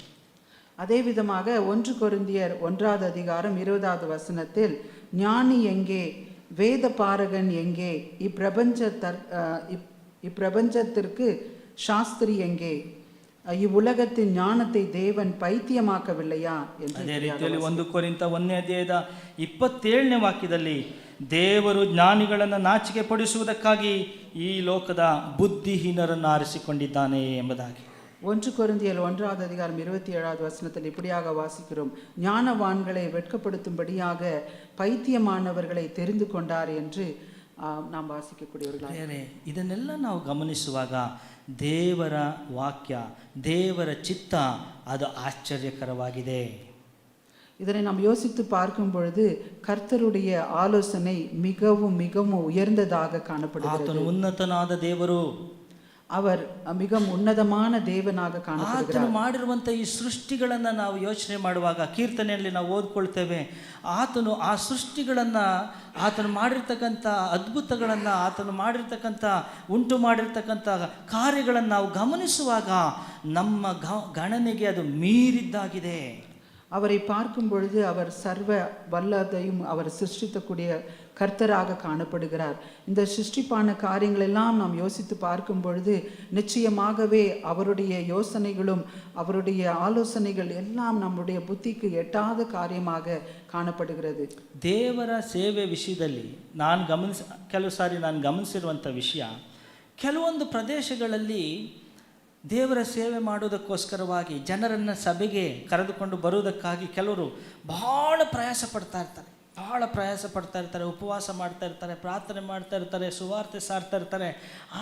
அதே விதமாக 1 கொரிந்தியர் 1வது அதிகாரம் 20வது வசனத்தில் ஞானி எங்கே, வேத பாரகன் எங்கே, இப்பிரபஞ்சத்திற்கு சாஸ்திரி எங்கே, இவ்வுலகத்தின் ஞானத்தை தேவன் பைத்தியமாக்கவில்லையா என்று. ಅದೇ ರೀತಿಯಲ್ಲಿ 1 ಕೊರಿಂಥ 1ನೇ ಅಧ್ಯಾಯದ 27ನೇ ವಾಕ್ಯದಲ್ಲಿ ದೇವರು ಜ್ಞಾನಿಗಳನ್ನು ನಾಚಿಕೆ ಪಡಿಸುವುದಕ್ಕಾಗಿ ಈ ಲೋಕದ ಬುದ್ಧಿಹೀನರನ್ನು ಆರಿಸಿಕೊಂಡಿದ್ದಾನೆ ಎಂಬುದಾಗಿ. 1 கொரிந்தியர் 1:27 இப்படியாக வாசிக்கிறோம், ஞானவான்களை வெட்கப்படுத்தும்படியாக பைத்தியமானவர்களை தெரிந்து கொண்டார் என்று நாம் ವಾಸಿಕக்கூடிಯವர்களಾಗಿ. ಇದನ್ನೆಲ್ಲ ನಾವು ಗಮನಿಸುವಾಗ ದೇವರ ವಾಕ್ಯ, ದೇವರ ಚಿತ್ತ ಅದು ಆಶ್ಚರ್ಯಕರವಾಗಿದೆ. இதனை நாம் யோசித்து பார்க்கும் பொழுது கர்த்தருடைய ஆலோசனை மிகவும் மிகவும் உயர்ந்ததாக காணப்படுகிறது. ಆತನು ಉನ್ನತನಾದ ದೇವರು, அவர் மிகவும் ಉನ್ನತமான ದೇವನಾಗ ಕಾಣப்படுகிறார். ಆತನು ಮಾಡಿರುವಂಥ ಈ ಸೃಷ್ಟಿಗಳನ್ನು ನಾವು ಯೋಚನೆ ಮಾಡುವಾಗ ಕೀರ್ತನೆಯಲ್ಲಿ ನಾವು ಓದ್ಕೊಳ್ತೇವೆ, ಆತನು ಆ ಸೃಷ್ಟಿಗಳನ್ನು, ಆತನು ಮಾಡಿರ್ತಕ್ಕಂಥ ಅದ್ಭುತಗಳನ್ನು, ಆತನು ಮಾಡಿರ್ತಕ್ಕಂಥ ಉಂಟು ಮಾಡಿರ್ತಕ್ಕಂಥ ಕಾರ್ಯಗಳನ್ನು ನಾವು ಗಮನಿಸುವಾಗ ನಮ್ಮ ಗಣನೆಗೆ ಅದು ಮೀರಿದ್ದಾಗಿದೆ. அவரை பார்க்கும் பொழுது அவர் சர்வ வல்லதையும் அவர் சிருஷ்டிக்கக்கூடிய கர்த்தராக காணப்படுகிறார். இந்த சிருஷ்டிப்பான காரியங்கள் எல்லாம் நாம் யோசித்து பார்க்கும் பொழுது நிச்சயமாகவே அவருடைய யோசனைகளும் அவருடைய ஆலோசனைகள் எல்லாம் நம்முடைய புத்திக்கு எட்டாத காரியமாக ಕಾಣப்படுகிறது. ದೇವರ ಸೇವೆ ವಿಷಯದಲ್ಲಿ ಕೆಲವು ಸಾರಿ ನಾನು ಗಮನಿಸಿರುವಂಥ ವಿಷಯ, ಕೆಲವೊಂದು ಪ್ರದೇಶಗಳಲ್ಲಿ ದೇವರ ಸೇವೆ ಮಾಡುವುದಕ್ಕೋಸ್ಕರವಾಗಿ ಜನರನ್ನು ಸಭೆಗೆ ಕರೆದುಕೊಂಡು ಬರುವುದಕ್ಕಾಗಿ ಕೆಲವರು ಬಹಳ ಪ್ರಯಾಸ ಪಡ್ತಾ ಇರ್ತಾರೆ, ಉಪವಾಸ ಮಾಡ್ತಾ ಇರ್ತಾರೆ, ಪ್ರಾರ್ಥನೆ ಮಾಡ್ತಾ ಇರ್ತಾರೆ, ಸುವಾರ್ತೆ ಸಾರ್ತಾ ಇರ್ತಾರೆ.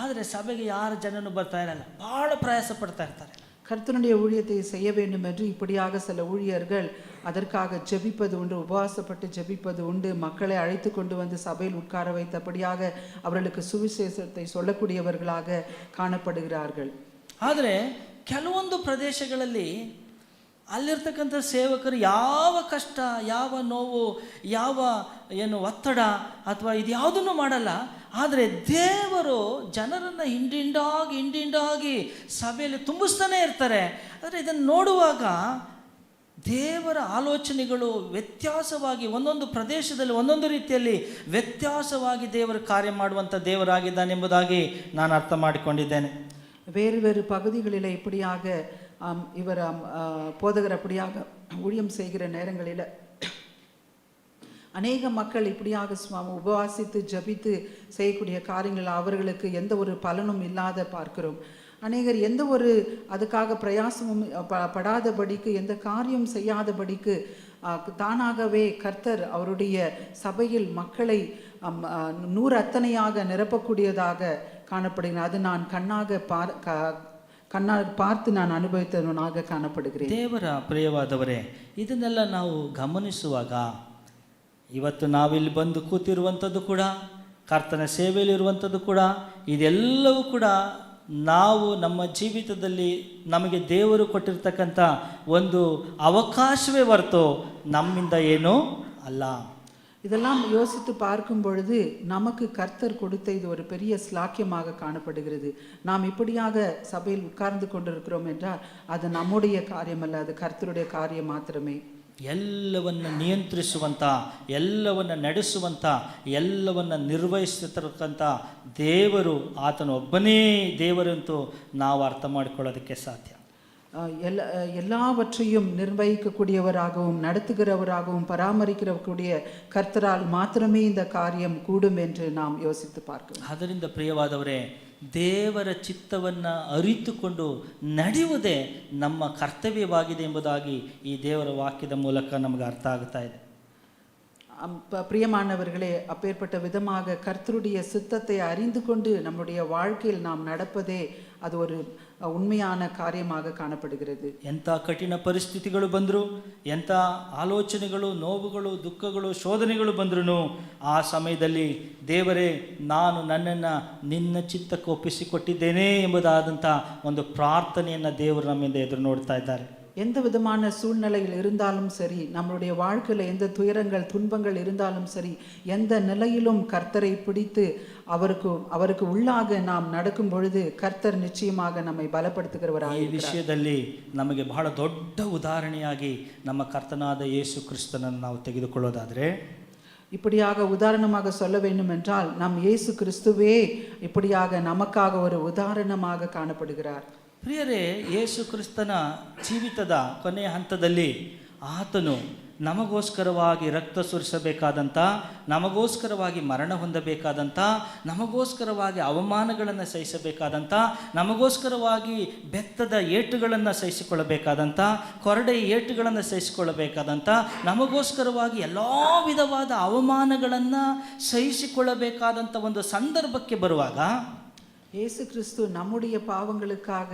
ಆದರೆ ಸಭೆಗೆ ಯಾರು ಜನನು ಬರ್ತಾ ಇರಲ್ಲ, ಬಹಳ ಪ್ರಯಾಸ ಪಡ್ತಾ ಇರ್ತಾರೆ. கர்த்தருடைய ஊழியத்தை செய்ய வேண்டும் என்று இப்படியாக சில ஊழியர்கள் அதற்காக ஜெபிப்பது உண்டு, உபவாசப்பட்டு ஜெபிப்பது உண்டு, மக்களை அழைத்து கொண்டு வந்து சபையில் உட்கார வைத்தபடியாக அவர்களுக்கு சுவிசேஷத்தை சொல்லக்கூடியவர்களாக ಕಾಣப்படுகிறார்கள். ಆದರೆ ಕೆಲವೊಂದು ಪ್ರದೇಶಗಳಲ್ಲಿ ಅಲ್ಲಿರ್ತಕ್ಕಂಥ ಸೇವಕರು ಯಾವ ಕಷ್ಟ, ಯಾವ ನೋವು, ಯಾವ ಒತ್ತಡ ಅಥವಾ ಇದು ಯಾವುದನ್ನು ಮಾಡಲ್ಲ. ಆದರೆ ದೇವರು ಜನರನ್ನು ಹಿಂಡಿಂಡಾಗಿ ಸಭೆಯಲ್ಲಿ ತುಂಬಿಸ್ತಾನೆ ಇರ್ತಾರೆ. ಆದರೆ ಇದನ್ನು ನೋಡುವಾಗ ದೇವರ ಆಲೋಚನೆಗಳು ವ್ಯತ್ಯಾಸವಾಗಿ, ಒಂದೊಂದು ಪ್ರದೇಶದಲ್ಲಿ ಒಂದೊಂದು ರೀತಿಯಲ್ಲಿ ವ್ಯತ್ಯಾಸವಾಗಿ ದೇವರು ಕಾರ್ಯ ಮಾಡುವಂಥ ದೇವರಾಗಿದ್ದಾನೆಂಬುದಾಗಿ ನಾನು ಅರ್ಥ ಮಾಡಿಕೊಂಡಿದ್ದೇನೆ. வேறு வேறு பகுதிகளில் இப்படியாக இவர் போதகர் அப்படியாக ஊழியம் செய்கிற நேரங்களில் அநேக மக்கள் இப்படியாக உபவாசித்து ஜபித்து செய்யக்கூடிய காரியங்கள் அவர்களுக்கு எந்த ஒரு பலனும் இல்லாத பார்க்கிறோம். அநேகர் எந்த ஒரு அதுக்காக பிரயாசமும் படாதபடிக்கு, எந்த காரியம் செய்யாதபடிக்கு தானாகவே கர்த்தர் அவருடைய சபையில் மக்களை நூறத்தனையாக நிரப்பக்கூடியதாக காணப்படுகிறேன். அது நான் ಕಣ್ಣಾಗ பார்த்து ನಾನು ಅನುಭವಿತನಾಗ ಕಾಣப்படுகிறேன். ದೇವರ ಪ್ರಿಯವಾದವರೇ, ಇದನ್ನೆಲ್ಲ ನಾವು ಗಮನಿಸುವಾಗ ಇವತ್ತು ನಾವಿಲ್ಲಿ ಬಂದು ಕೂತಿರುವಂಥದ್ದು ಕೂಡ, ಕರ್ತನ ಸೇವೆಯಲ್ಲಿರುವಂಥದ್ದು ಕೂಡ, ಇದೆಲ್ಲವೂ ಕೂಡ ನಾವು ನಮ್ಮ ಜೀವಿತದಲ್ಲಿ ನಮಗೆ ದೇವರು ಕೊಟ್ಟಿರ್ತಕ್ಕಂಥ ಒಂದು ಅವಕಾಶವೇ ಹೊರತು ನಮ್ಮಿಂದ ಏನೂ ಅಲ್ಲ. இதெல்லாம் யோசித்து பார்க்கும் பொழுது நமக்கு கர்த்தர் கொடுத்த இது ஒரு பெரிய ஸ்லாக்கியமாக காணப்படுகிறது. நாம் இப்படியாக சபையில் உட்கார்ந்து கொண்டிருக்கிறோம் என்றால் அது நம்முடைய காரியம் அல்ல, அது கர்த்தருடைய காரியம் ಮಾತ್ರமே. ಎಲ್ಲವನ್ನ ನಿಯಂತ್ರಿಸುವಂಥ, ಎಲ್ಲವನ್ನ ನಡೆಸುವಂಥ, ಎಲ್ಲವನ್ನ ನಿರ್ವಹಿಸುತ್ತಿರತಕ್ಕಂಥ ದೇವರು, ಆತನು ಒಬ್ಬನೇ ದೇವರಂತೂ ನಾವು ಅರ್ಥ ಮಾಡಿಕೊಳ್ಳೋದಕ್ಕೆ ಸಾಧ್ಯ. எல்லாவற்றையும் நிர்வகிக்கக்கூடியவராகவும் நடத்துகிறவராகவும் பராமரிக்கக்கூடிய கர்த்தரால் மாத்திரமே இந்த காரியம் கூடும் என்று நாம் யோசித்து பார்க்கிறோம். ಅದರಿಂದ ಪ್ರಿಯವಾದವರೇ, ದೇವರ ಚಿತ್ತವನ್ನು ಅರಿತುಕೊಂಡು ನಡೆಯುವುದೇ ನಮ್ಮ ಕರ್ತವ್ಯವಾಗಿದೆ ಎಂಬುದಾಗಿ ಈ ದೇವರ ವಾಕ್ಯದ ಮೂಲಕ ನಮಗೆ ಅರ್ಥ ಆಗ್ತಾ ಇದೆ. பிரியமானவர்களே, அப்பேற்பட்ட விதமாக கர்த்தருடைய சித்தத்தை அறிந்து கொண்டு நம்முடைய வாழ்க்கையில் நாம் நடப்பதே அது ஒரு ಉಣ್ಮೆಯಾನ ಕಾರ್ಯமாக ಕಾಣப்படுகிறது. ಎಂಥ ಕಠಿಣ ಪರಿಸ್ಥಿತಿಗಳು ಬಂದರೂ, ಎಂಥ ಆಲೋಚನೆಗಳು, ನೋವುಗಳು, ದುಃಖಗಳು, ಶೋಧನೆಗಳು ಬಂದ್ರೂ ಆ ಸಮಯದಲ್ಲಿ ದೇವರೇ, ನಾನು ನನ್ನನ್ನು ನಿನ್ನ ಚಿತ್ತಕ್ಕೆ ಒಪ್ಪಿಸಿಕೊಟ್ಟಿದ್ದೇನೆ ಎಂಬುದಾದಂಥ ಒಂದು ಪ್ರಾರ್ಥನೆಯನ್ನು ದೇವರು ನಮ್ಮಿಂದ ಎದುರು ನೋಡ್ತಾ ಇದ್ದಾರೆ. எந்த விதமான சூழ்நிலையில் இருந்தாலும் சரி, நம்மளுடைய வாழ்க்கையில் எந்த துயரங்கள் துன்பங்கள் இருந்தாலும் சரி, எந்த நிலையிலும் கர்த்தரை பிடித்து அவருக்கு உள்ளாக நாம் நடக்கும் பொழுது கர்த்தர் நிச்சயமாக நம்மை பலப்படுத்துகிறவராக ಈ ವಿಷಯದಲ್ಲಿ ನಮಗೆ ಬಹಳ ದೊಡ್ಡ ಉದಾಹರಣೆಯಾಗಿ ನಮ್ಮ ಕರ್ತನಾದ ಯೇಸು ಕ್ರಿಸ್ತನನ್ನು ನಾವು ತೆಗೆದುಕೊಳ್ಳೋದಾದರೆ, இப்படியாக உதாரணமாக சொல்ல வேண்டும் என்றால் நம் இயேசு கிறிஸ்துவே இப்படியாக நமக்காக ஒரு உதாரணமாக காணப்படுகிறார். ಪ್ರಿಯರೇ, ಯೇಸು ಕ್ರಿಸ್ತನ ಜೀವಿತದ ಕೊನೆಯ ಹಂತದಲ್ಲಿ ಆತನು ನಮಗೋಸ್ಕರವಾಗಿ ರಕ್ತ ಸುರಿಸಬೇಕಾದಂಥ, ನಮಗೋಸ್ಕರವಾಗಿ ಮರಣ ಹೊಂದಬೇಕಾದಂಥ, ನಮಗೋಸ್ಕರವಾಗಿ ಅವಮಾನಗಳನ್ನು ಸಹಿಸಬೇಕಾದಂಥ, ನಮಗೋಸ್ಕರವಾಗಿ ಬೆತ್ತದ ಏಟುಗಳನ್ನು ಸಹಿಸಿಕೊಳ್ಳಬೇಕಾದಂಥ, ಕೊರಡೆ ಏಟುಗಳನ್ನು ಸಹಿಸಿಕೊಳ್ಳಬೇಕಾದಂಥ, ನಮಗೋಸ್ಕರವಾಗಿ ಎಲ್ಲ ವಿಧವಾದ ಅವಮಾನಗಳನ್ನು ಸಹಿಸಿಕೊಳ್ಳಬೇಕಾದಂಥ ಒಂದು ಸಂದರ್ಭಕ್ಕೆ ಬರುವಾಗ இயேசு கிறிஸ்து நம்முடைய பாவங்களுக்காக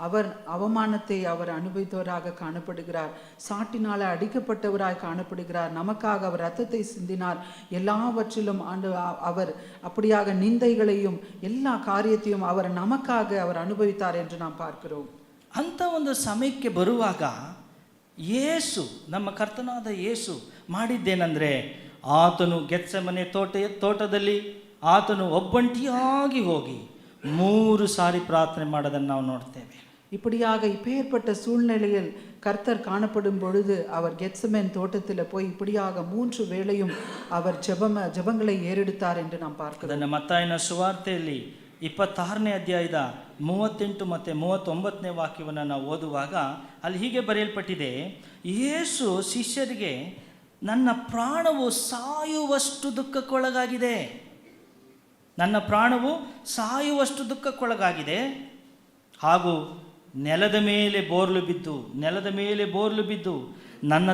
அவர் அவமானத்தை அவர் அனுபவித்தவராக காணப்படுகிறார். சாட்டினால் அடிக்கப்பட்டவராய் காணப்படுகிறார். நமக்காக அவர் இரத்தத்தை சிந்தினார். எல்லாவற்றிலும் அவர் அப்படியாக நிந்தைகளையும் எல்லா காரியத்தையும் அவர் நமக்காக அவர் அனுபவித்தார் என்று நாம் பார்க்கிறோம். ಅಂಥ ಒಂದು ಸಮಯಕ್ಕೆ ಬರುವಾಗ ಯೇಸು, ನಮ್ಮ ಕರ್ತನಾದ ಯೇಸು ಮಾಡಿದ್ದೇನೆಂದರೆ, ಆತನು ಗೆತ್ಸೆಮನೆ ತೋಟದಲ್ಲಿ ಆತನು ಒಬ್ಬಂಟಿಯಾಗಿ ಹೋಗಿ 3 ಸಾರಿ ಪ್ರಾರ್ಥನೆ ಮಾಡೋದನ್ನು ನಾವು ನೋಡ್ತೇವೆ. இப்படியாக இப்பேற்பட்ட சூழ்நிலையில் கர்த்தர் காணப்படும் பொழுது அவர் கெத்செமேன் தோட்டத்தில் போய் இப்படியாக 3 வேளையும் அவர் ஜெபங்களை ஏறெடுத்தார் என்று நாம் பார்க்கிறோம். ಅದನ್ನು ಮತ್ತಾಯನ ಸುವಾರ್ತೆಯಲ್ಲಿ 26ನೇ ಅಧ್ಯಾಯದ 38 ಮತ್ತು 39ನೇ ವಾಕ್ಯವನ್ನು ನಾವು ಓದುವಾಗ ಅಲ್ಲಿ ಹೀಗೆ ಬರೆಯಲ್ಪಟ್ಟಿದೆ, ಯೇಸು ಶಿಷ್ಯರಿಗೆ, ನನ್ನ ಪ್ರಾಣವು ಸಾಯುವಷ್ಟು ದುಃಖಕ್ಕೊಳಗಾಗಿದೆ, ನನ್ನ ಪ್ರಾಣವು ಸಾಯುವಷ್ಟು ದುಃಖಕ್ಕೊಳಗಾಗಿದೆ, ಹಾಗೂ ನೆಲದ ಮೇಲೆ ಬೋರ್ಲು ಬಿದ್ದು ನನ್ನ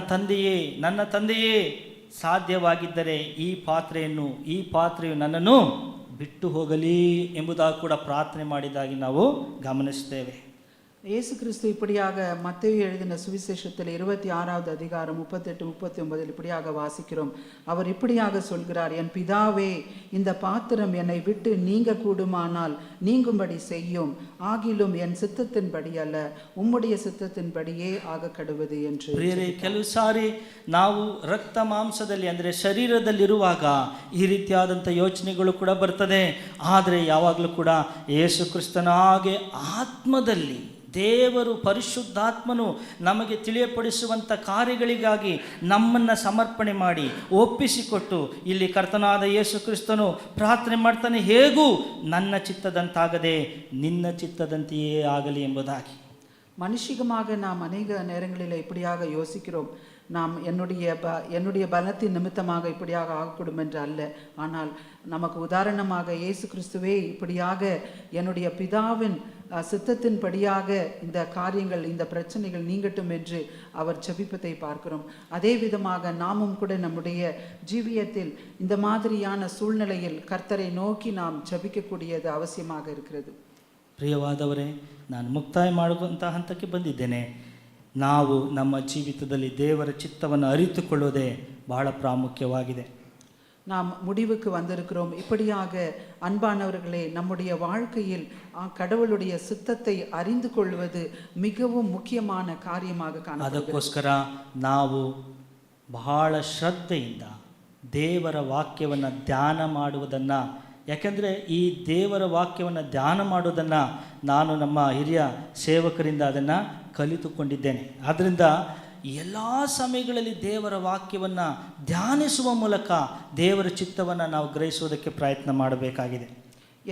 ತಂದೆಯೇ ಸಾಧ್ಯವಾಗಿದ್ದರೆ ಈ ಪಾತ್ರೆಯು ನನ್ನನ್ನು ಬಿಟ್ಟು ಹೋಗಲಿ ಎಂಬುದಾಗಿ ಕೂಡ ಪ್ರಾರ್ಥನೆ ಮಾಡಿದಾಗಿ ನಾವು ಗಮನಿಸ್ತೇವೆ. இயேசு கிறிஸ்து இப்படியாக மத்தேயு எழுதின சுவிசேஷத்தில் 26வது அதிகாரம் 38-39 இப்படியாக வாசிக்கிறோம். அவர் இப்படியாக சொல்கிறார், என் பிதாவே, இந்த பாத்திரம் என்னை விட்டு நீங்க கூடுமானால் நீங்கும்படி செய்யும், ஆகிலும் என் சித்தத்தின்படி அல்ல, உம்முடைய சித்தத்தின்படியே ஆக ಕಡುವುದು என்று. ಕೆಲವು ಸಾರಿ ನಾವು ರಕ್ತ ಮಾಂಸದಲ್ಲಿ ಅಂದರೆ ಶರೀರದಲ್ಲಿರುವಾಗ ಈ ರೀತಿಯಾದಂಥ ಯೋಚನೆಗಳು ಕೂಡ ಬರ್ತದೆ. ಆದರೆ ಯಾವಾಗಲೂ ಕೂಡ ಯೇಸು ಕ್ರಿಸ್ತನ ಹಾಗೆ ಆತ್ಮದಲ್ಲಿ ದೇವರು ಪರಿಶುದ್ಧಾತ್ಮನು ನಮಗೆ ತಿಳಿಯಪಡಿಸುವಂಥ ಕಾರ್ಯಗಳಿಗಾಗಿ ನಮ್ಮನ್ನು ಸಮರ್ಪಣೆ ಮಾಡಿ ಒಪ್ಪಿಸಿಕೊಟ್ಟು ಇಲ್ಲಿ ಕರ್ತನಾದ ಯೇಸು ಕ್ರಿಸ್ತನು ಪ್ರಾರ್ಥನೆ ಮಾಡ್ತಾನೆ, ಹೇಗೂ ನನ್ನ ಚಿತ್ತದಂತಾಗದೆ ನಿನ್ನ ಚಿತ್ತದಂತೆಯೇ ಆಗಲಿ ಎಂಬುದಾಗಿ. மனுஷிகமாக நாம் அநேக நேரங்களில் இப்படியாக யோசிக்கிறோம், நாம் என்னுடைய பலத்தின் நிமித்தமாக இப்படியாக ஆகக்கூடும் என்று அல்ல. ஆனால் நமக்கு உதாரணமாக இயேசு கிறிஸ்துவே இப்படியாக என்னுடைய பிதாவின் சித்தத்தின்படியாக இந்த காரியங்கள், இந்த பிரச்சனைகள் நீங்கட்டும் என்று அவர் ஜெபிப்பதை பார்க்கிறோம். அதே விதமாக நாமும் கூட நம்முடைய ஜீவியத்தில் இந்த மாதிரியான சூழ்நிலையில் கர்த்தரை நோக்கி நாம் ஜெபிக்கக்கூடியது அவசியமாக இருக்கிறது. ಪ್ರಿಯವಾದವರೇ, ನಾನು ಮುಕ್ತಾಯ ಮಾಡುವಂಥ ಹಂತಕ್ಕೆ ಬಂದಿದ್ದೇನೆ. ನಾವು ನಮ್ಮ ಜೀವಿತದಲ್ಲಿ ದೇವರ ಚಿತ್ತವನ್ನು ಅರಿತುಕೊಳ್ಳುವುದೇ ಬಹಳ ಪ್ರಾಮುಖ್ಯವಾಗಿದೆ. நாம் முடிவுக்கு வந்திருக்கிறோம். இப்படியாக அன்பானவர்களே, நம்முடைய வாழ்க்கையில் கடவுளுடைய சித்தத்தை அறிந்து கொள்வது மிகவும் ಮುಖ್ಯமான ಕಾರ್ಯமாக ಕಾಣುತ್ತದೆ. ಅದಕ್ಕೋಸ್ಕರ ನಾವು ಬಹಳ ಶ್ರದ್ಧೆಯಿಂದ ದೇವರ ವಾಕ್ಯವನ್ನು ಧ್ಯಾನ ಮಾಡುವುದನ್ನು, ಯಾಕೆಂದರೆ ಈ ದೇವರ ವಾಕ್ಯವನ್ನು ಧ್ಯಾನ ಮಾಡುವುದನ್ನು ನಾನು ನಮ್ಮ ಹಿರಿಯ ಸೇವಕರಿಂದ ಅದನ್ನು ಕಲಿತುಕೊಂಡಿದ್ದೇನೆ. ಆದ್ದರಿಂದ ಎಲ್ಲ ಸಮಯಗಳಲ್ಲಿ ದೇವರ ವಾಕ್ಯವನ್ನು ಧ್ಯಾನಿಸುವ ಮೂಲಕ ದೇವರ ಚಿತ್ತವನ್ನು ನಾವು ಗ್ರಹಿಸುವುದಕ್ಕೆ ಪ್ರಯತ್ನ ಮಾಡಬೇಕಾಗಿದೆ.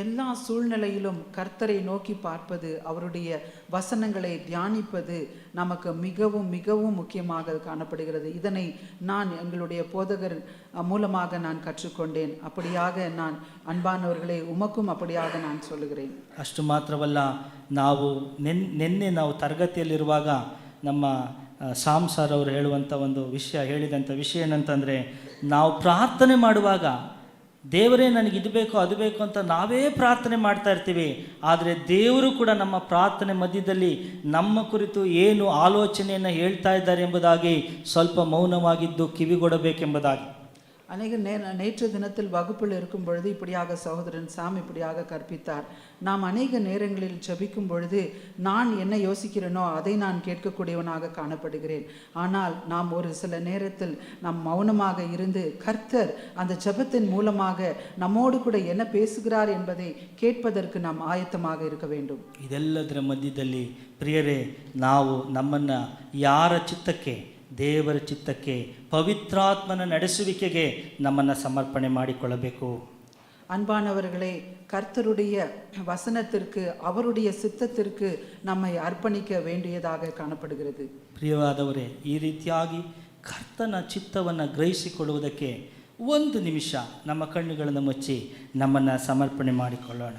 எல்லா சூழ்நிலையிலும் கர்த்தரை நோக்கி பார்ப்பது, அவருடைய வசனங்களை தியானிப்பது நமக்கு மிகவும் மிகவும் முக்கியமாக காணப்படுகிறது. இதனை நான் எங்களுடைய போதகர் மூலமாக நான் கற்றுக்கொண்டேன். அப்படியாக நான் அன்பானவர்களே, உமக்கும் அப்படியாக நான் சொல்லுகிறேன். ಅಷ್ಟು ಮಾತ್ರವಲ್ಲ, ನಾವು ನಿನ್ನೆ ನಾವು ತರಗತಿಯಲ್ಲಿರುವಾಗ ನಮ್ಮ ಸಾಮ್ಸಾರ್ ಅವರು ಹೇಳುವಂಥ ಒಂದು ಹೇಳಿದಂಥ ವಿಷಯ ಏನಂತಂದರೆ, ನಾವು ಪ್ರಾರ್ಥನೆ ಮಾಡುವಾಗ ದೇವರೇ ನನಗೆ ಇದು ಬೇಕು ಅದು ಬೇಕು ಅಂತ ನಾವೇ ಪ್ರಾರ್ಥನೆ ಮಾಡ್ತಾ ಇರ್ತೀವಿ. ಆದರೆ ದೇವರು ಕೂಡ ನಮ್ಮ ಪ್ರಾರ್ಥನೆ ಮಧ್ಯದಲ್ಲಿ ನಮ್ಮ ಕುರಿತು ಏನು ಆಲೋಚನೆಯನ್ನು ಹೇಳ್ತಾ ಇದ್ದಾರೆ ಎಂಬುದಾಗಿ ಸ್ವಲ್ಪ ಮೌನವಾಗಿದ್ದು ಕಿವಿಗೊಡಬೇಕೆಂಬುದಾಗಿ. அநேக நேற்று தினத்தில் வகுப்பில் இருக்கும் பொழுது இப்படியாக சகோதரன் சாம் இப்படியாக கற்பித்தார். நாம் அநேக நேரங்களில் ஜெபிக்கும் பொழுது நான் என்ன யோசிக்கிறேனோ அதை நான் கேட்கக்கூடியவனாக காணப்படுகிறேன். ஆனால் நாம் ஒரு சில நேரத்தில் நாம் மௌனமாக இருந்து கர்த்தர் அந்த ஜெபத்தின் மூலமாக நம்மோடு கூட என்ன பேசுகிறார் என்பதை கேட்பதற்கு நாம் ஆயத்தமாக இருக்க வேண்டும். ಇದೆಲ್ಲದರ ಮಧ್ಯದಲ್ಲಿ ಪ್ರಿಯರೇ, ನಾವು ನಮ್ಮನ್ನು ಯಾರ ಚಿತ್ತಕ್ಕೆ, ದೇವರ ಚಿತ್ತಕ್ಕೆ, ಪವಿತ್ರಾತ್ಮನ ನಡೆಸುವಿಕೆಗೆ ನಮ್ಮನ್ನು ಸಮರ್ಪಣೆ ಮಾಡಿಕೊಳ್ಳಬೇಕು. அன்பானவர்களே, கர்த்தருடைய வசனத்திற்கு, அவருடைய சித்தத்திற்கு நம்மை அர்ப்பணிக்க வேண்டியதாக காணப்படுகிறது. ಪ್ರಿಯವಾದವರೇ, ಈ ರೀತಿಯಾಗಿ ಕರ್ತನ ಚಿತ್ತವನ್ನು ಗ್ರಹಿಸಿಕೊಳ್ಳುವುದಕ್ಕೆ ಒಂದು ನಿಮಿಷ ನಮ್ಮ ಕಣ್ಣುಗಳನ್ನು ಮುಚ್ಚಿ ನಮ್ಮನ್ನು ಸಮರ್ಪಣೆ ಮಾಡಿಕೊಳ್ಳೋಣ.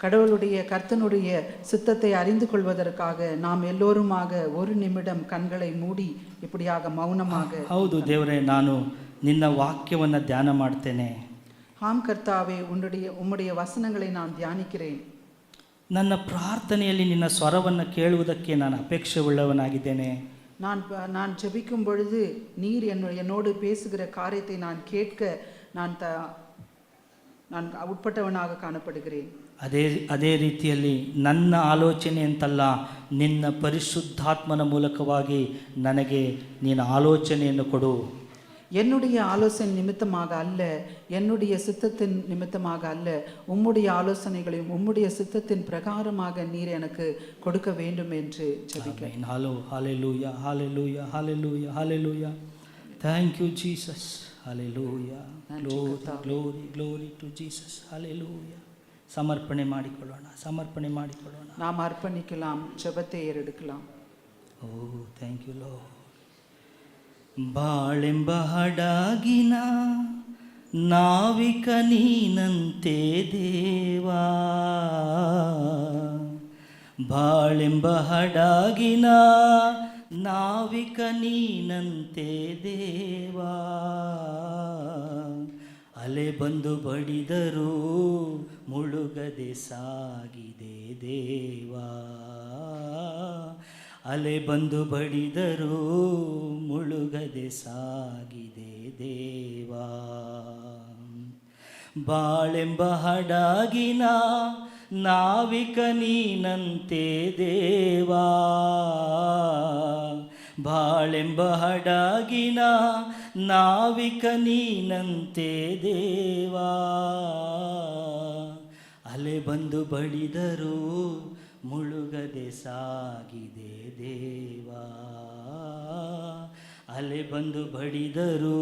கடவுளுடைய கர்த்தனுடைய சித்தத்தை அறிந்து கொள்வதற்காக நாம் எல்லோருமாக ஒரு நிமிடம் கண்களை மூடி இப்படியாக மௌனமாக. ಹೌದು ದೇವರೇ, ನಾನು ನಿನ್ನ ವಾಕ್ಯವನ್ನು ಧ್ಯಾನ ಮಾಡ್ತೇನೆ. ஆம் கர்த்தாவே, உம்முடைய வசனங்களை நான் தியானிக்கிறேன். ನನ್ನ ಪ್ರಾರ್ಥನೆಯಲ್ಲಿ ನಿನ್ನ ಸ್ವರವನ್ನು ಕೇಳುವುದಕ್ಕೆ ನಾನು ಅಪೇಕ್ಷೆ ಉಳ್ಳವನಾಗಿದ್ದೇನೆ. நான் ஜெபிக்கும் பொழுது நீர் என்னோடு பேசுகிற காரியத்தை நான் கேட்க நான் ಉಟ್ಪಟ್ಟವನಾಗ ಕಾಣப்படுகிறேன். ಅದೇ ರೀತಿಯಲ್ಲಿ ನನ್ನ ಆಲೋಚನೆ ಅಂತಲ್ಲ, ನಿನ್ನ ಪರಿಶುದ್ಧಾತ್ಮನ ಮೂಲಕವಾಗಿ ನನಗೆ ನೀನು ಆಲೋಚನೆಯನ್ನು ಕೊಡು. என்னுடைய ஆலோசனை நிமித்தமாக அல்ல, என்னுடைய சித்தத்தின் நிமித்தமாக அல்ல, உம்முடைய ஆலோசனைகளையும் உம்முடைய சித்தத்தின் பிரகாரமாக நீர் எனக்கு கொடுக்க வேண்டும் என்று ஜெபிக்கிறேன். ஹalleluya, hallelujah, hallelujah, hallelujah. Thank you Jesus. Hallelujah. Glory, glory, glory to Jesus. Hallelujah. ಸಮರ್ಪಣೆ ಮಾಡಿಕೊಳ್ಳೋಣ. நாம் ಅರ್ಪಣಿக்கலாம், ಜೆಬத்தை ಏರೆಡುக்கலாம். Oh, thank you Lord. ಬಾಳೆಂಬ ಹಡಗಿನ ನಾವಿಕ ನೀನಂತೆ ದೇವಾ, ಬಾಳೆಂಬ ಹಡಗಿನ ನಾವಿಕ ನೀನಂತೆ ದೇವಾ, ಅಲೆ ಬಂದು ಬಡಿದರೂ ಮುಳುಗದೆ ಸಾಗಿದೆ ದೇವಾ, ಅಲೆ ಬಂದು ಬಡಿದರೂ ಮುಳುಗದೆ ಸಾಗಿದೆ ದೇವಾ, ಬಾಳೆಂಬ ಹಡಗಿನ ನಾವಿಕ ನೀನಂತೆ ದೇವಾ, ಬಾಳೆಂಬ ಹಡಗಿನ ನಾವಿಕ ನೀನಂತೆ ದೇವಾ, ಅಲೆ ಬಂದು ಬಡಿದರೂ ಮುಳುಗದೆ ಸಾಗಿದೆ ದೇವಾ, ಅಲೆ ಬಂದು ಬಡಿದರೂ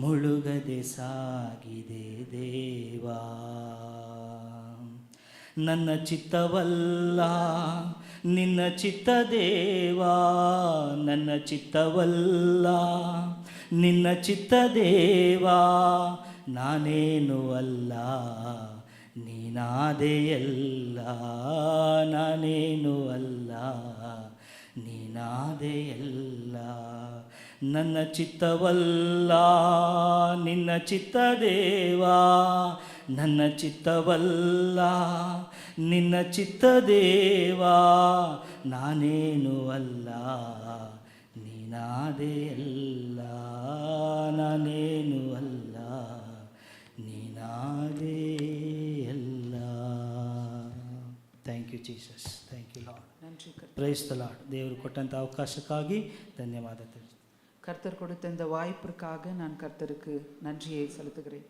ಮುಳುಗದೆ ಸಾಗಿದೆ ದೇವಾ, ನನ್ನ ಚಿತ್ತವಲ್ಲ ನಿನ್ನ ಚಿತ್ತ ದೇವಾ, ನನ್ನ ಚಿತ್ತವಲ್ಲ ನಿನ್ನ ಚಿತ್ತ ದೇವಾ, ನಾನೇನು ಅಲ್ಲ ನೀನಾದೆಯಲ್ಲ, ನಾನೇನು ಅಲ್ಲ ನೀನಾದೆಯಲ್ಲ, ನನ್ನ ಚಿತ್ತವಲ್ಲ ನಿನ್ನ ಚಿತ್ತ ದೇವಾ, ನನ್ನ ಚಿತ್ತವಲ್ಲ ನಿನ್ನ ಚಿತ್ತ ದೇವಾ, ನಾನೇನು ಅಲ್ಲ ನೀನಾದೆಯಲ್ಲ, ನಾನೇನು ಅಲ್ಲ ನೀನಾದೆಯಲ್ಲ. Thank you Jesus, thank you Lord. நன்றி கர்த்தர். Praise the Lord. ದೇವರು ಕೊಟ್ಟಂಥ ಅವಕಾಶಕ್ಕಾಗಿ ಧನ್ಯವಾದ. கர்த்தர் கொடுத்த இந்த வாய்ப்பிற்காக நான் கர்த்தருக்கு நன்றியை செலுத்துகிறேன்.